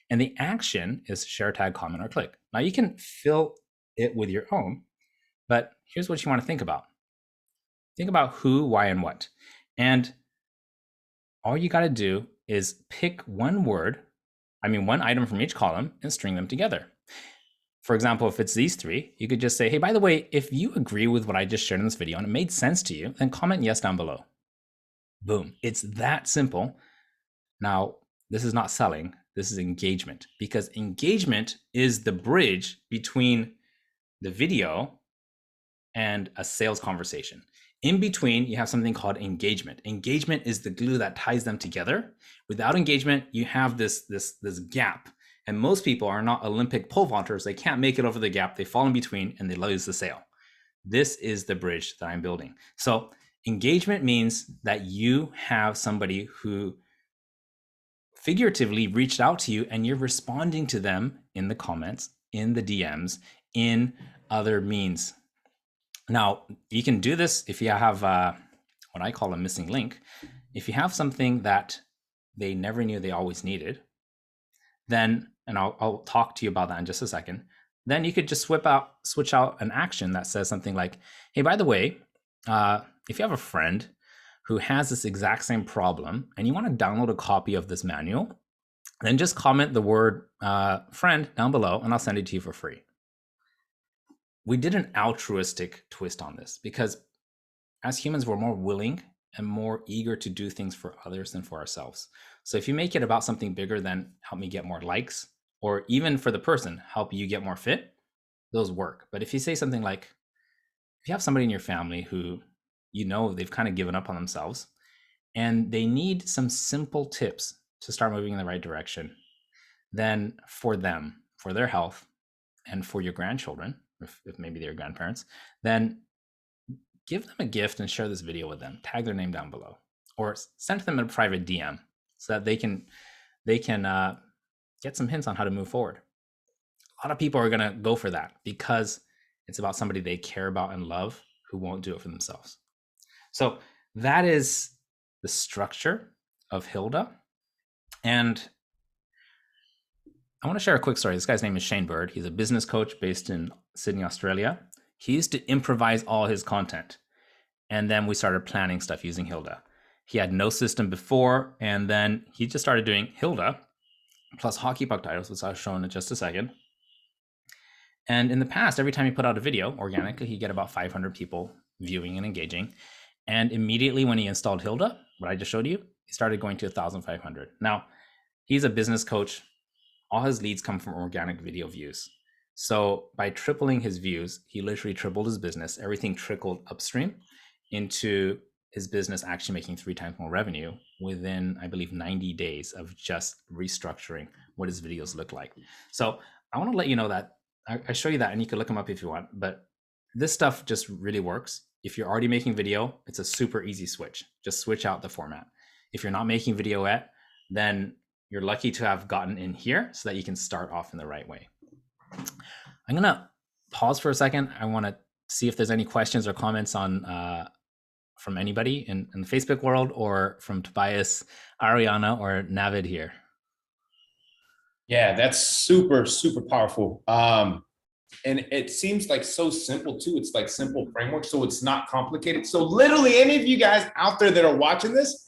And the action is share, tag, comment, or click. Now you can fill it with your own, but here's what you want to think about. Think about who, why, and what. And all you got to do is pick one item from each column and string them together. For example, if it's these 3, you could just say, hey, by the way, if you agree with what I just shared in this video and it made sense to you, then comment yes down below. Boom. It's that simple. Now, this is not selling. This is engagement, because engagement is the bridge between the video and a sales conversation. In between, you have something called engagement. Engagement is the glue that ties them together. Without engagement, you have this gap. And most people are not Olympic pole vaulters. They can't make it over the gap. They fall in between and they lose the sale. This is the bridge that I'm building. So engagement means that you have somebody who figuratively reached out to you and you're responding to them in the comments, in the DMs, in other means. Now, you can do this if you have what I call a missing link. If you have something that they never knew they always needed, then, and I'll talk to you about that in just a second, then you could just switch out an action that says something like, hey, by the way, if you have a friend who has this exact same problem and you want to download a copy of this manual, then just comment the word friend down below and I'll send it to you for free. We did an altruistic twist on this because as humans, we're more willing and more eager to do things for others than for ourselves. So if you make it about something bigger than help me get more likes, or even for the person, help you get more fit, those work. But if you say something like, if you have somebody in your family who they've kind of given up on themselves and they need some simple tips to start moving in the right direction, then for them, for their health, and for your grandchildren, if maybe they're grandparents, then give them a gift and share this video with them. Tag their name down below, or send them a private DM so that they can get some hints on how to move forward. A lot of people are going to go for that because it's about somebody they care about and love who won't do it for themselves. So that is the structure of Hilda. And I want to share a quick story. This guy's name is Shane Bird. He's a business coach based in Sydney, Australia. He used to improvise all his content. And then we started planning stuff using Hilda. He had no system before, and then he just started doing Hilda plus hockey puck titles, which I'll show in just a second. And in the past, every time he put out a video organically, he'd get about 500 people viewing and engaging. And immediately when he installed Hilda, what I just showed you, he started going to 1,500. Now, he's a business coach. All his leads come from organic video views. So by tripling his views, he literally tripled his business. Everything trickled upstream into his business actually making 3 times more revenue within, I believe, 90 days of just restructuring what his videos look like. So I want to let you know that I show you that, and you can look him up if you want, but this stuff just really works. If you're already making video, it's a super easy switch. Just switch out the format. If you're not making video yet, then you're lucky to have gotten in here so that you can start off in the right way. I'm going to pause for a second. I want to see if there's any questions or comments on from anybody in the Facebook world, or from Tobias, Ariana, or Navid here. Yeah, that's super, super powerful. And it seems like so simple too. It's like simple framework, so it's not complicated. So literally any of you guys out there that are watching this,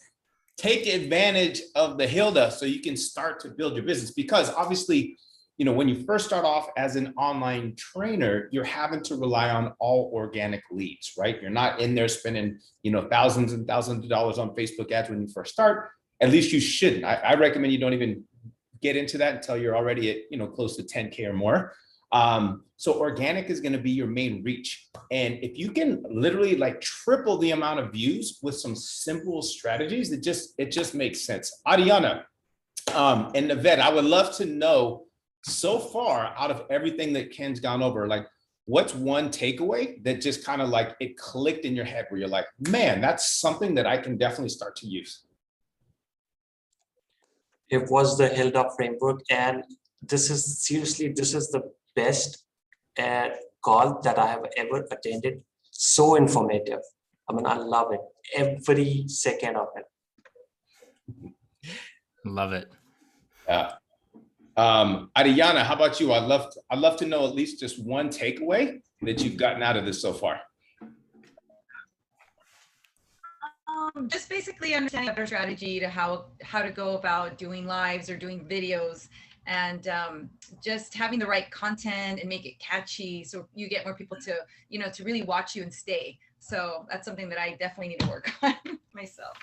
take advantage of the Hilda so you can start to build your business. Because obviously, when you first start off as an online trainer, you're having to rely on all organic leads, right? You're not in there spending, thousands and thousands of dollars on Facebook ads when you first start. At least you shouldn't. I recommend you don't even get into that until you're already at, close to 10K or more. So organic is going to be your main reach. And if you can literally like triple the amount of views with some simple strategies, it just makes sense. Ariana, and Navet, I would love to know, so far out of everything that Ken's gone over, like what's one takeaway that just kind of like it clicked in your head where you're like, man, that's something that I can definitely start to use? It was the Hilda framework, and this is the best call that I have ever attended. So informative. I mean, I love it. Every second of it. Love it. Ariana, how about you? I'd love to know at least just one takeaway that you've gotten out of this so far. Just basically understanding a better strategy to how to go about doing lives or doing videos, and just having the right content and make it catchy so you get more people to to really watch you and stay. So that's something that I definitely need to work on myself.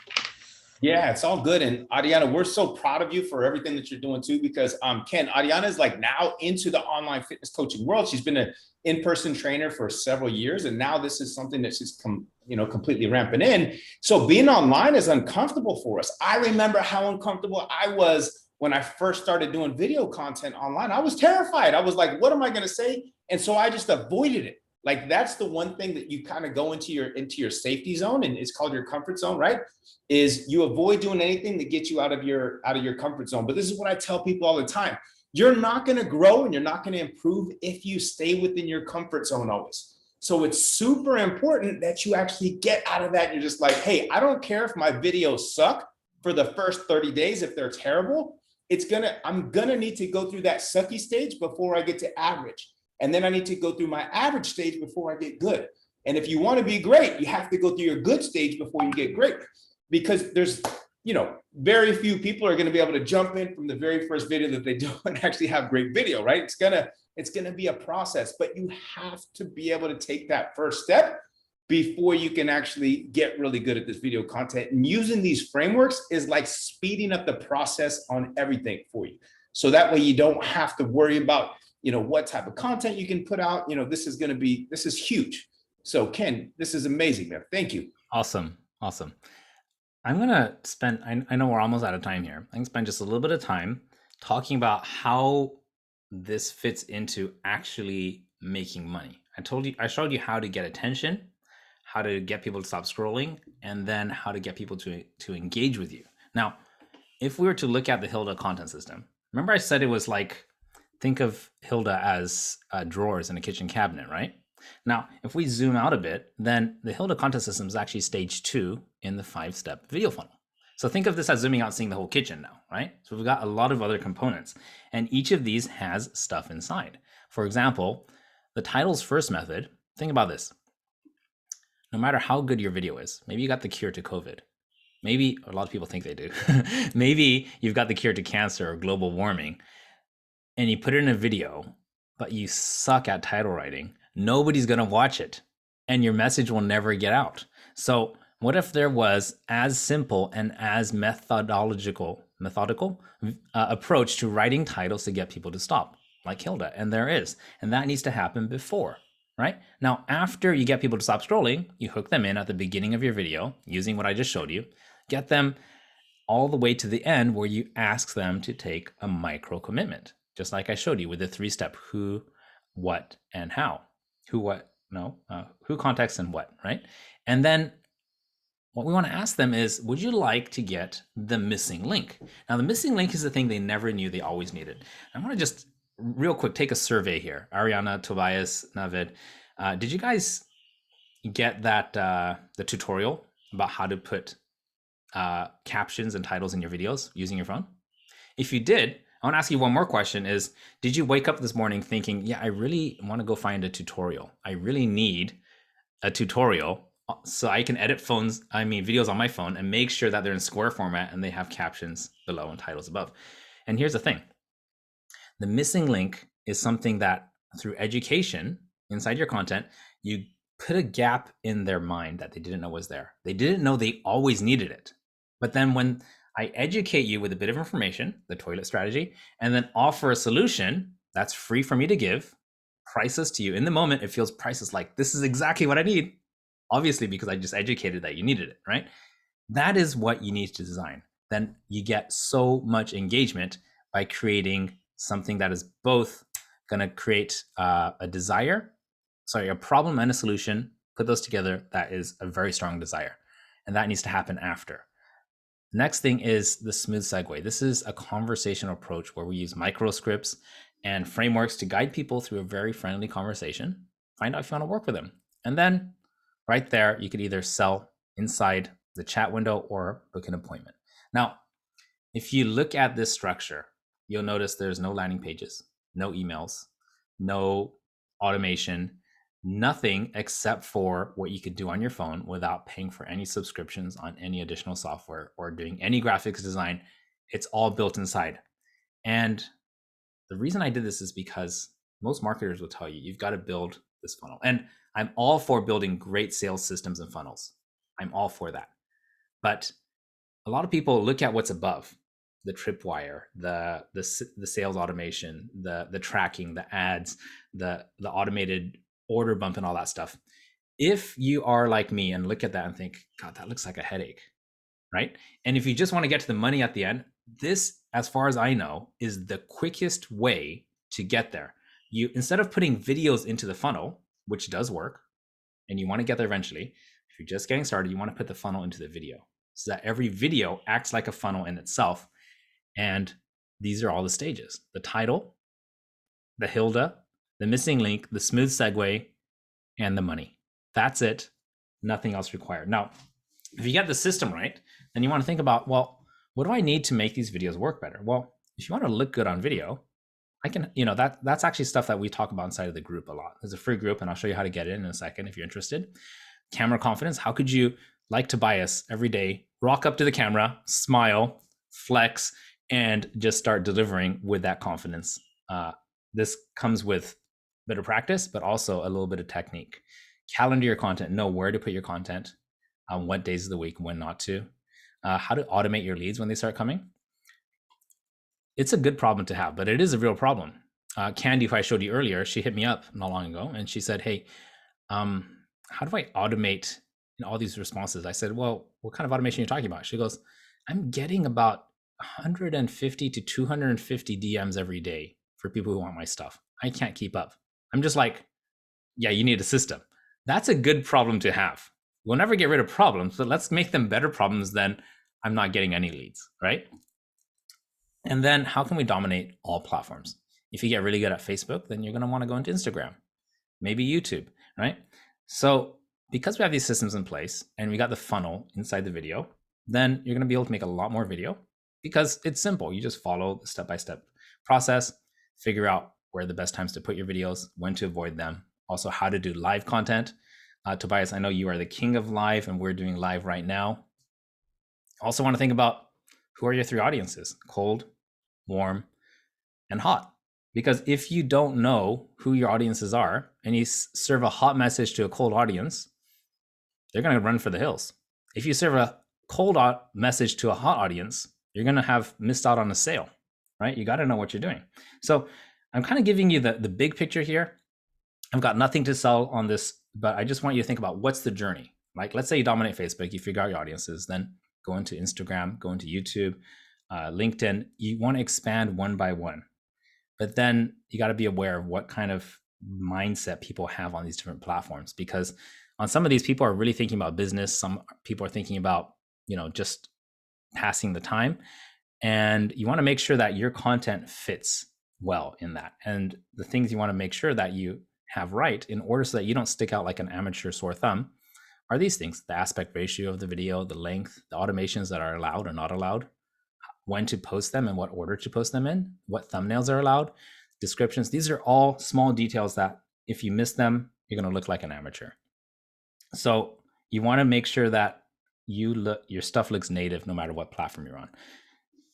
Yeah, it's all good. And Ariana, we're so proud of you for everything that you're doing too, because Ken, Ariana is like now into the online fitness coaching world. She's been an in-person trainer for several years, and now this is something that she's completely ramping in. So being online is uncomfortable for us. I remember how uncomfortable I was when I first started doing video content online. I was terrified. I was like, what am I going to say? And so I just avoided it. Like that's the one thing that you kind of go into your safety zone, and it's called your comfort zone, right? Is you avoid doing anything that gets you out of your comfort zone. But this is what I tell people all the time. You're not going to grow and you're not going to improve if you stay within your comfort zone always. So it's super important that you actually get out of that. And you're just like, hey, I don't care if my videos suck for the first 30 days. If they're terrible, I'm going to need to go through that sucky stage before I get to average. And then I need to go through my average stage before I get good. And if you want to be great, you have to go through your good stage before you get great. Because there's, very few people are going to be able to jump in from the very first video that they do and actually have great video, right? It's gonna be a process, but you have to be able to take that first step before you can actually get really good at this video content. And using these frameworks is like speeding up the process on everything for you. So that way you don't have to worry about, what type of content you can put out. This is huge. So Ken, this is amazing, man. Thank you. Awesome. I'm going to spend, I know we're almost out of time here. I can spend just a little bit of time talking about how this fits into actually making money. I showed you how to get attention, how to get people to stop scrolling, and then how to get people to engage with you. Now, if we were to look at the Hilda content system, remember I said it was like, think of Hilda as drawers in a kitchen cabinet, right? Now, if we zoom out a bit, then the Hilda content system is actually stage 2 in the 5-step video funnel. So think of this as zooming out, seeing the whole kitchen now, right? So we've got a lot of other components, and each of these has stuff inside. For example, the titles first method, think about this. No matter how good your video is, maybe you got the cure to COVID. Maybe a lot of people think they do. Maybe you've got the cure to cancer or global warming, and you put it in a video, but you suck at title writing. Nobody's going to watch it, and your message will never get out. So what if there was as simple and as methodical approach to writing titles to get people to stop, like Hilda? And there is, and that needs to happen before, right? Now, after you get people to stop scrolling, you hook them in at the beginning of your video using what I just showed you, get them all the way to the end where you ask them to take a micro commitment, just like I showed you with the 3-step who, what, and how. Who, context, and what, right? And then what we want to ask them is, would you like to get the missing link? Now, the missing link is the thing they never knew they always needed. I want to just real quick take a survey here. Ariana, Tobias, Navid, did you guys get that the tutorial about how to put captions and titles in your videos using your phone? If you did, I want to ask you one more question is, did you wake up this morning thinking, yeah, I really want to go find a tutorial. I really need a tutorial so I can edit videos on my phone and make sure that they're in square format and they have captions below and titles above. And here's the thing. The missing link is something that through education inside your content, you put a gap in their mind that they didn't know was there. They didn't know they always needed it. But then when I educate you with a bit of information, the toilet strategy, and then offer a solution that's free for me to give, priceless to you. In the moment, it feels priceless, like this is exactly what I need. Obviously, because I just educated that you needed it, right? That is what you need to design. Then you get so much engagement by creating something that is both going to create a problem and a solution, put those together. That is a very strong desire. And that needs to happen after. Next thing is the smooth segue. This is a conversational approach where we use microscripts and frameworks to guide people through a very friendly conversation. Find out if you want to work with them. And then right there, you could either sell inside the chat window or book an appointment. Now, if you look at this structure, you'll notice there's no landing pages, no emails, no automation, nothing except for what you could do on your phone without paying for any subscriptions on any additional software or doing any graphics design. It's all built inside. And the reason I did this is because most marketers will tell you, you've got to build this funnel. And I'm all for building great sales systems and funnels. I'm all for that. But a lot of people look at what's above, the tripwire, the sales automation, the tracking, the ads, the automated order bump and all that stuff. If you are like me and look at that and think, God, that looks like a headache, right? And if you just want to get to the money at the end, this, as far as I know, is the quickest way to get there. You, instead of putting videos into the funnel, which does work, and you want to get there eventually, if you're just getting started, you want to put the funnel into the video so that every video acts like a funnel in itself. And these are all the stages: the title, the Hilda, the missing link, the smooth segue, and the money. That's it. Nothing else required. Now, if you get the system right, then you want to think about, well, what do I need to make these videos work better? Well, if you want to look good on video, I can, that's actually stuff that we talk about inside of the group a lot. There's a free group, and I'll show you how to get in a second if you're interested. Camera confidence. How could you, like Tobias, every day rock up to the camera, smile, flex, and just start delivering with that confidence? This comes with a bit of practice, but also a little bit of technique. calendar your content, know where to put your content, on what days of the week, when not to, how to automate your leads when they start coming. It's a good problem to have, but it is a real problem. Candy, who I showed you earlier, she hit me up not long ago and she said, hey, how do I automate all these responses? I said, well, what kind of automation are you talking about? She goes, I'm getting about 150 to 250 DMs every day for people who want my stuff. I can't keep up. I'm just like, yeah, you need a system. That's a good problem to have. We'll never get rid of problems, but let's make them better problems than I'm not getting any leads, right? And then how can we dominate all platforms? If you get really good at Facebook, then you're going to want to go into Instagram, maybe YouTube, right? So because we have these systems in place and we got the funnel inside the video, then you're going to be able to make a lot more video because it's simple. You just follow the step-by-step process, figure out where the best times to put your videos, when to avoid them, also how to do live content. Tobias, I know you are the king of live and we're doing live right now. Also want to think about who are your three audiences: cold, warm, and hot. Because if you don't know who your audiences are and you serve a hot message to a cold audience, they're going to run for the hills. If you serve a cold message to a hot audience, you're going to have missed out on a sale, right? You got to know what you're doing. So I'm kind of giving you the big picture here. I've got nothing to sell on this, but I just want you to think about what's the journey. Like, let's say you dominate Facebook, you figure out your audiences, then go into Instagram, go into YouTube, LinkedIn. You want to expand one by one, but then you got to be aware of what kind of mindset people have on these different platforms, because on some of these, people are really thinking about business. Some people are thinking about, just passing the time, and you want to make sure that your content fits well in that. And the things you want to make sure that you have right in order so that you don't stick out like an amateur sore thumb are these things: the aspect ratio of the video, the length, the automations that are allowed or not allowed, when to post them and what order to post them in, what thumbnails are allowed, descriptions. These are all small details that if you miss them, you're going to look like an amateur. So you want to make sure that your stuff looks native no matter what platform you're on.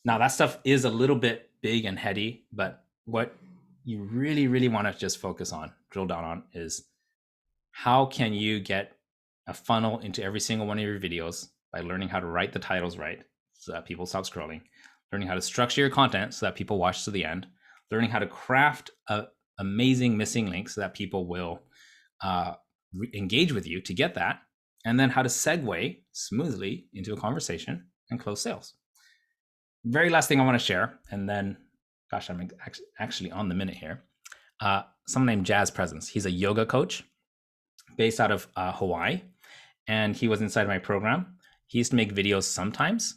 Now that stuff is a little bit big and heady, but what you really, really want to just focus on, drill down on, is how can you get a funnel into every single one of your videos by learning how to write the titles right so that people stop scrolling, learning how to structure your content so that people watch to the end, learning how to craft an amazing missing link so that people will engage with you to get that, and then how to segue smoothly into a conversation and close sales. Very last thing I want to share, and then, gosh, I'm actually on the minute here. Someone named Jazz Presence. He's a yoga coach based out of Hawaii, and he was inside my program. He used to make videos sometimes,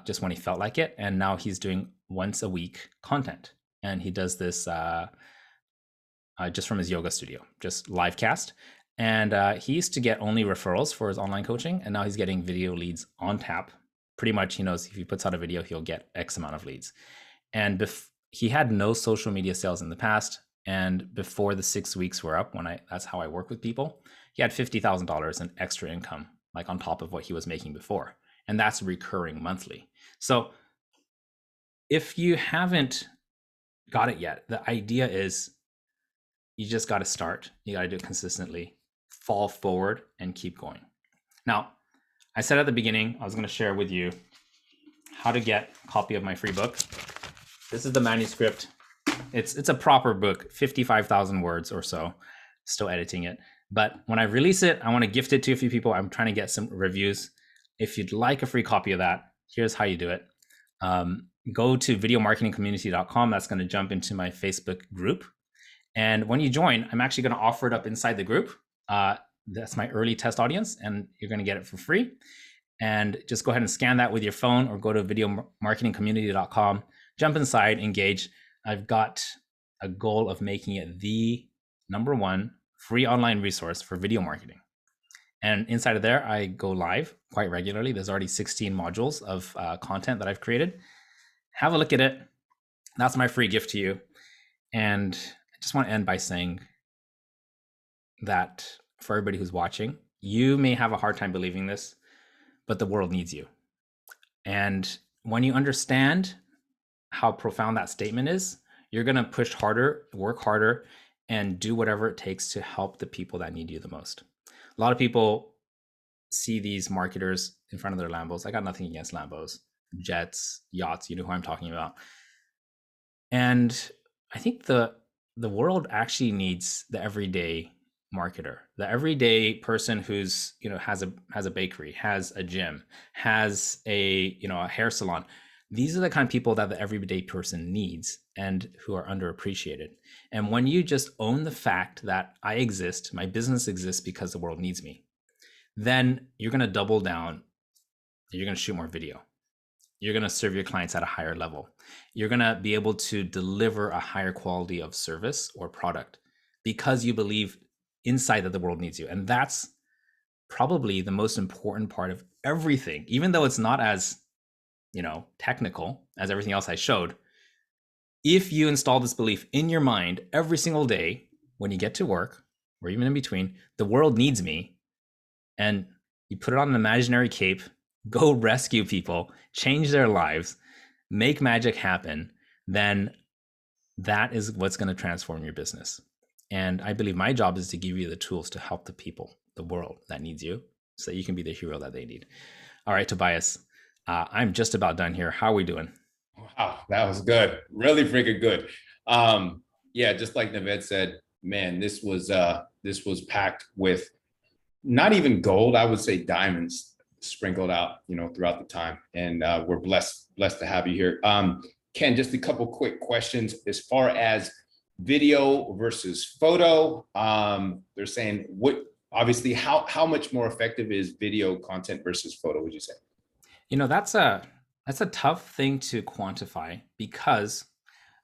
just when he felt like it, and now he's doing once a week content, and he does this just from his yoga studio, just live cast. And he used to get only referrals for his online coaching, and now he's getting video leads on tap. Pretty much, he knows if he puts out a video, he'll get X amount of leads. And he had no social media sales in the past. And before the 6 weeks were up, that's how I work with people, he had $50,000 in extra income, like on top of what he was making before. And that's recurring monthly. So if you haven't got it yet, the idea is you just got to start. You got to do it consistently, fall forward, and keep going. Now, I said at the beginning, I was going to share with you how to get a copy of my free book. This is the manuscript. It's a proper book, 55,000 words or so, still editing it. But when I release it, I want to gift it to a few people. I'm trying to get some reviews. If you'd like a free copy of that, here's how you do it. Go to videomarketingcommunity.com. That's going to jump into my Facebook group. And when you join, I'm actually going to offer it up inside the group. That's my early test audience, and you're going to get it for free. And just go ahead and scan that with your phone or go to videomarketingcommunity.com, jump inside, engage. I've got a goal of making it the #1 free online resource for video marketing. And inside of there, I go live quite regularly. There's already 16 modules of content that I've created. Have a look at it. That's my free gift to you. And I just want to end by saying that for everybody who's watching, you may have a hard time believing this, but the world needs you. And when you understand how profound that statement is, you're going to push harder, work harder, and do whatever it takes to help the people that need you the most. A lot of people see these marketers in front of their Lambos. I got nothing against Lambos, jets, yachts, you know who I'm talking about. And I think the world actually needs the everyday marketer, the everyday person who's, has a bakery, has a gym, has a hair salon. These are the kind of people that the everyday person needs and who are underappreciated. And when you just own the fact that I exist, my business exists because the world needs me, then you're going to double down. You're going to shoot more video. You're going to serve your clients at a higher level. You're going to be able to deliver a higher quality of service or product because you believe inside that the world needs you. And that's probably the most important part of everything, even though it's not as, technical as everything else I showed. If you install this belief in your mind every single day, when you get to work or even in between, the world needs me, and you put it on an imaginary cape, go rescue people, change their lives, make magic happen, then that is what's going to transform your business. And I believe my job is to give you the tools to help the people, the world that needs you, so that you can be the hero that they need. All right, Tobias, I'm just about done here. How are we doing? Wow, that was good. Really freaking good. Yeah, just like Naved said, man, this was packed with not even gold, I would say diamonds sprinkled out, throughout the time. And we're blessed to have you here. Ken, just a couple quick questions as far as video versus photo. They're saying obviously how much more effective is video content versus photo, would you say? That's a tough thing to quantify, because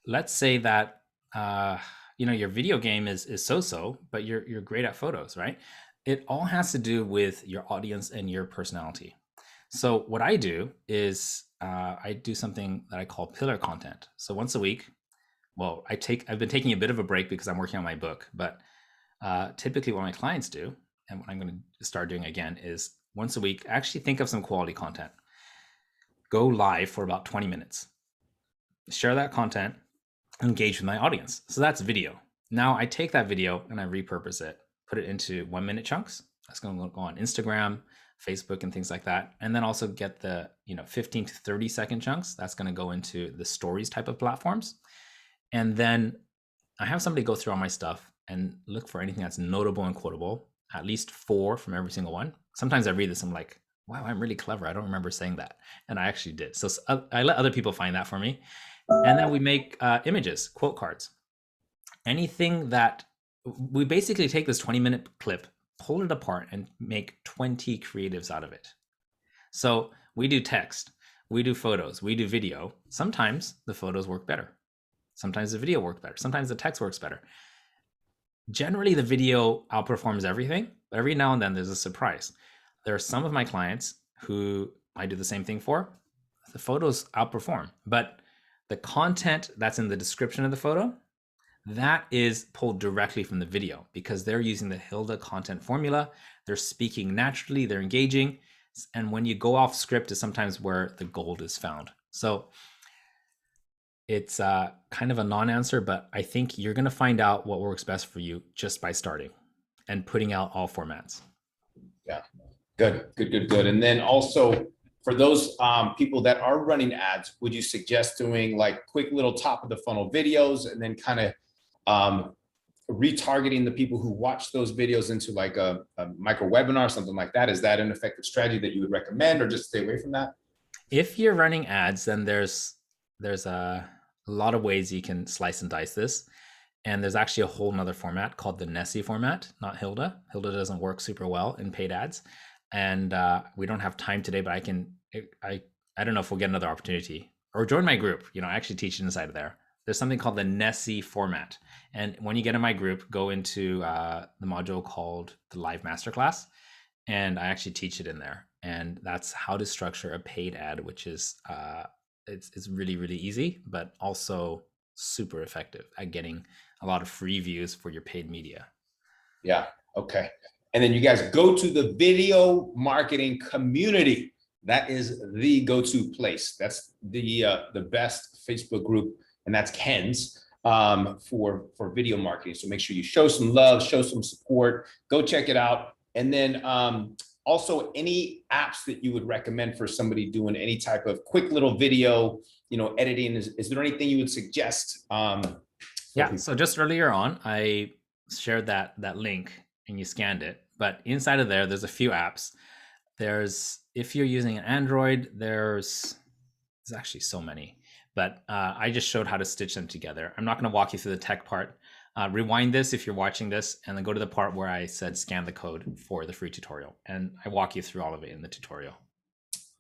let's say that your video game is so-so, but you're great at photos, right? It all has to do with your audience and your personality. So what I do is I do something that I call pillar content. So once a week, well, I've been taking a bit of a break because I'm working on my book, but typically what my clients do, and what I'm going to start doing again, is once a week, actually think of some quality content. Go live for about 20 minutes. Share that content, engage with my audience. So that's video. Now I take that video and I repurpose it, put it into 1-minute chunks. That's going to go on Instagram, Facebook, and things like that. And then also get the 15 to 30 second chunks. That's going to go into the stories type of platforms. And then I have somebody go through all my stuff and look for anything that's notable and quotable, at least 4 from every single one. Sometimes I read this, I'm like, wow, I'm really clever. I don't remember saying that. And I actually did. So I let other people find that for me. And then we make images, quote cards, anything that we basically take this 20-minute clip, pull it apart, and make 20 creatives out of it. So we do text, we do photos, we do video. Sometimes the photos work better. Sometimes the video works better. Sometimes the text works better. Generally, the video outperforms everything, but every now and then there's a surprise. There are some of my clients who I do the same thing for. The photos outperform, but the content that's in the description of the photo, that is pulled directly from the video, because they're using the Hilda content formula. They're speaking naturally, they're engaging. And when you go off script is sometimes where the gold is found. So it's kind of a non-answer, but I think you're going to find out what works best for you just by starting and putting out all formats. Yeah, good. And then also for those people that are running ads, would you suggest doing like quick little top of the funnel videos and then kind of retargeting the people who watch those videos into like a micro webinar, something like that? Is that an effective strategy that you would recommend, or just stay away from that? If you're running ads, then there's a lot of ways you can slice and dice this. And there's actually a whole nother format called the Nessie format, not Hilda. Hilda doesn't work super well in paid ads. And we don't have time today, but I don't know if we'll get another opportunity, or join my group. I actually teach inside of there. There's something called the Nessie format. And when you get in my group, go into the module called the Live Masterclass. And I actually teach it in there. And that's how to structure a paid ad, which is, it's really, really easy, but also super effective at getting a lot of free views for your paid media. Yeah. Okay. And then you guys go to the video marketing community. That is the go-to place. That's the best Facebook group, and that's Ken's. for video marketing. So make sure you show some love, show some support, go check it out. And then also any apps that you would recommend for somebody doing any type of quick little video, editing. Is there anything you would suggest? Yeah, so just earlier on, I shared that link and you scanned it, but inside of there's a few apps. If you're using an Android, there's actually so many, but I just showed how to stitch them together. I'm not going to walk you through the tech part. Rewind this if you're watching this, and then go to the part where I said scan the code for the free tutorial, and I walk you through all of it in the tutorial.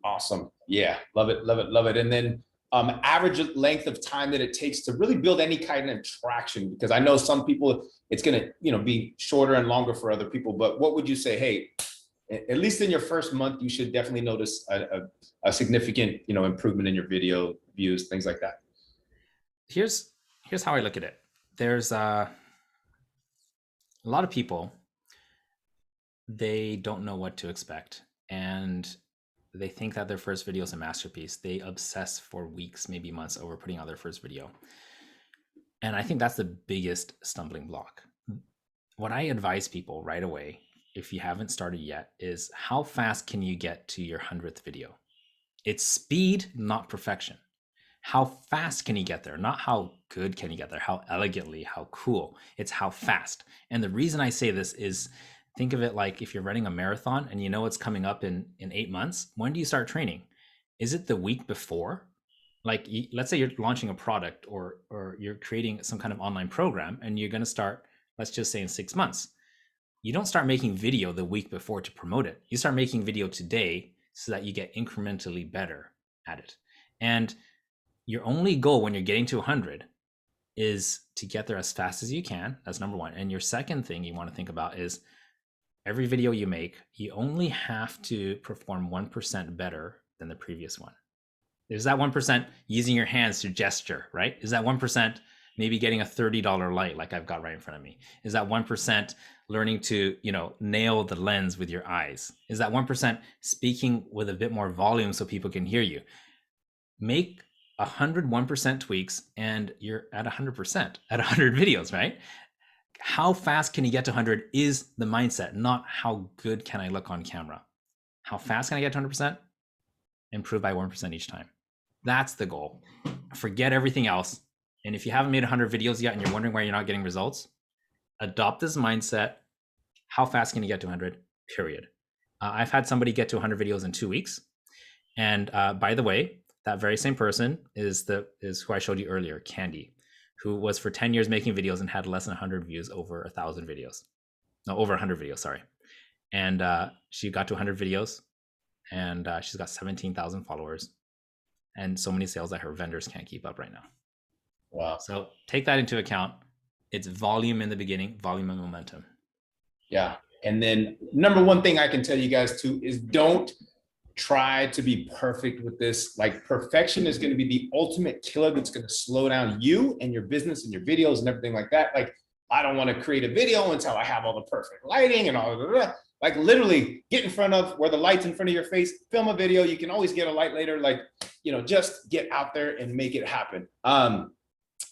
Awesome. Yeah, love it, love it, love it. And then average length of time that it takes to really build any kind of traction, because I know some people it's going to be shorter and longer for other people, but what would you say? Hey, at least in your first month, you should definitely notice a significant improvement in your video views, things like that. Here's how I look at it. There's a lot of people, they don't know what to expect, and they think that their first video is a masterpiece. They obsess for weeks, maybe months, over putting out their first video. And I think that's the biggest stumbling block. What I advise people right away, if you haven't started yet, is how fast can you get to your 100th video? It's speed, not perfection. How fast can you get there? Not how good can you get there, how elegantly, how cool. It's how fast. And the reason I say this is, think of it like if you're running a marathon and you know it's coming up in 8 months, when do you start training? Is it the week before? Like, let's say you're launching a product or you're creating some kind of online program and you're going to start, let's just say in 6 months. You don't start making video the week before to promote it. You start making video today so that you get incrementally better at it. And your only goal when you're getting to 100 is to get there as fast as you can. That's number one. And your second thing you want to think about is every video you make, you only have to perform 1% better than the previous one. Is that 1% using your hands to gesture, right? Is that 1% maybe getting a $30 light like I've got right in front of me? Is that 1% learning to, nail the lens with your eyes? Is that 1% speaking with a bit more volume so people can hear you? Make 101% tweaks and you're at 100% at 100 videos, right? How fast can you get to 100 is the mindset, not how good can I look on camera. How fast can I get to 100%? Improve by 1% each time. That's the goal. Forget everything else. And if you haven't made 100 videos yet and you're wondering why you're not getting results, adopt this mindset. How fast can you get to 100? Period. I've had somebody get to 100 videos in 2 weeks. And by the way, that very same person is who I showed you earlier, Candy, who was for 10 years making videos and had less than 100 views over 1,000 videos. No, over 100 videos, sorry. And she got to 100 videos and she's got 17,000 followers and so many sales that her vendors can't keep up right now. Wow. So take that into account. It's volume in the beginning, volume and momentum. Yeah. And then number one thing I can tell you guys too is don't try to be perfect with this. Like, perfection is going to be the ultimate killer that's going to slow down you and your business and your videos and everything like that. Like, I don't want to create a video until I have all the perfect lighting and all of that. Like, literally get in front of where the light's in front of your face, film a video. You can always get a light later. Like, just get out there and make it happen.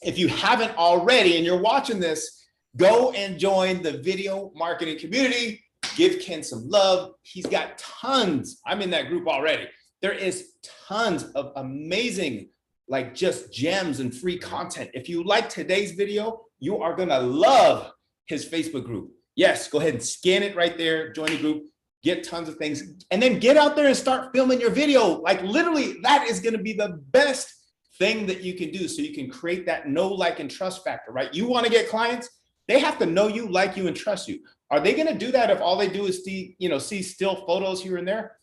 If you haven't already and you're watching this, go and join the video marketing community. Give Ken some love. He's got tons. I'm in that group already. There is tons of amazing, like, just gems and free content. If you like today's video, you are going to love his Facebook group. Yes, go ahead and scan it right there. Join the group, get tons of things, and then get out there and start filming your video. Like, literally, that is going to be the best thing that you can do. So you can create that know, like, and trust factor, right? You want to get clients, they have to know you, like you, and trust you. Are they going to do that if all they do is see still photos here and there?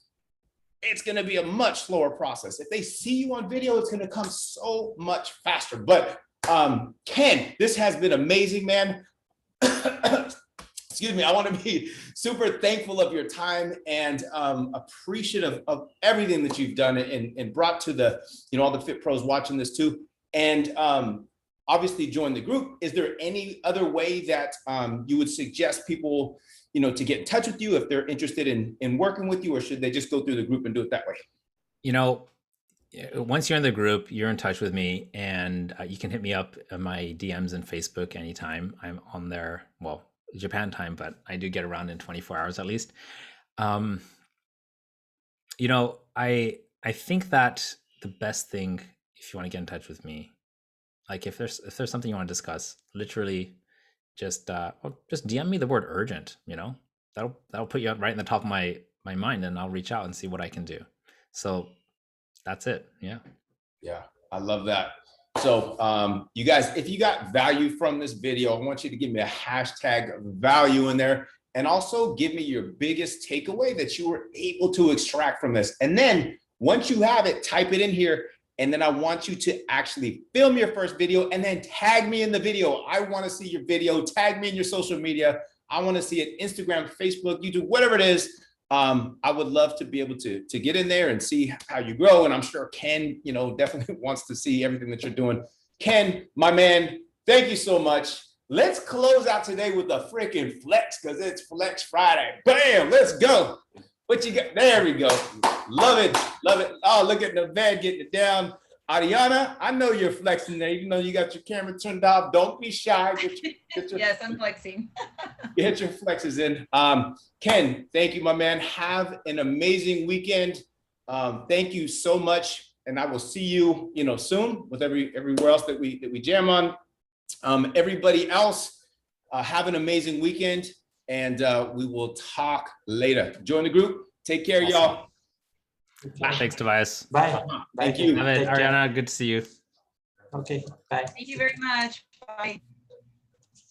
It's going to be a much slower process. If they see you on video, it's going to come so much faster. But Ken, this has been amazing, man. Excuse me. I want to be super thankful of your time and appreciative of everything that you've done and brought to the, all the Fit Pros watching this too. And obviously join the group. Is there any other way that you would suggest people, to get in touch with you if they're interested in working with you, or should they just go through the group and do it that way? once you're in the group, you're in touch with me, and you can hit me up in my DMs and Facebook anytime. I'm on there, well, Japan time, but I do get around in 24 hours at least. You know, I think that the best thing, if you want to get in touch with me, like if there's something you want to discuss, literally just DM me the word urgent, you know. That'll put you right in the top of my mind, and I'll reach out and see what I can do. So that's it. Yeah. Yeah, I love that. So you guys, if you got value from this video, I want you to give me a hashtag value in there, and also give me your biggest takeaway that you were able to extract from this. And then once you have it, type it in here. And then I want you to actually film your first video and then tag me in the video. I want to see your video, tag me in your social media. I want to see it Instagram, Facebook, YouTube, whatever it is. I would love to be able to get in there and see how you grow. And I'm sure Ken, you know, definitely wants to see everything that you're doing. Ken, my man, thank you so much. Let's close out today with a freaking flex, because it's Flex Friday. Bam, let's go. What you got? There we go. Love it. Love it. Oh, look at the bed getting it down. Ariana, I know you're flexing there, even though you got your camera turned off. Don't be shy. Get your, Yes, I'm flexing. get your flexes in. Ken, thank you, my man. Have an amazing weekend. Thank you so much. And I will see you, you know, soon with everywhere else that we jam on. Everybody else, have an amazing weekend, and we will talk later. Join the group. Take care, y'all. Thanks, Tobias. Bye. Thank you. Ariana, good to see you. Okay, bye. Thank you very much. Bye.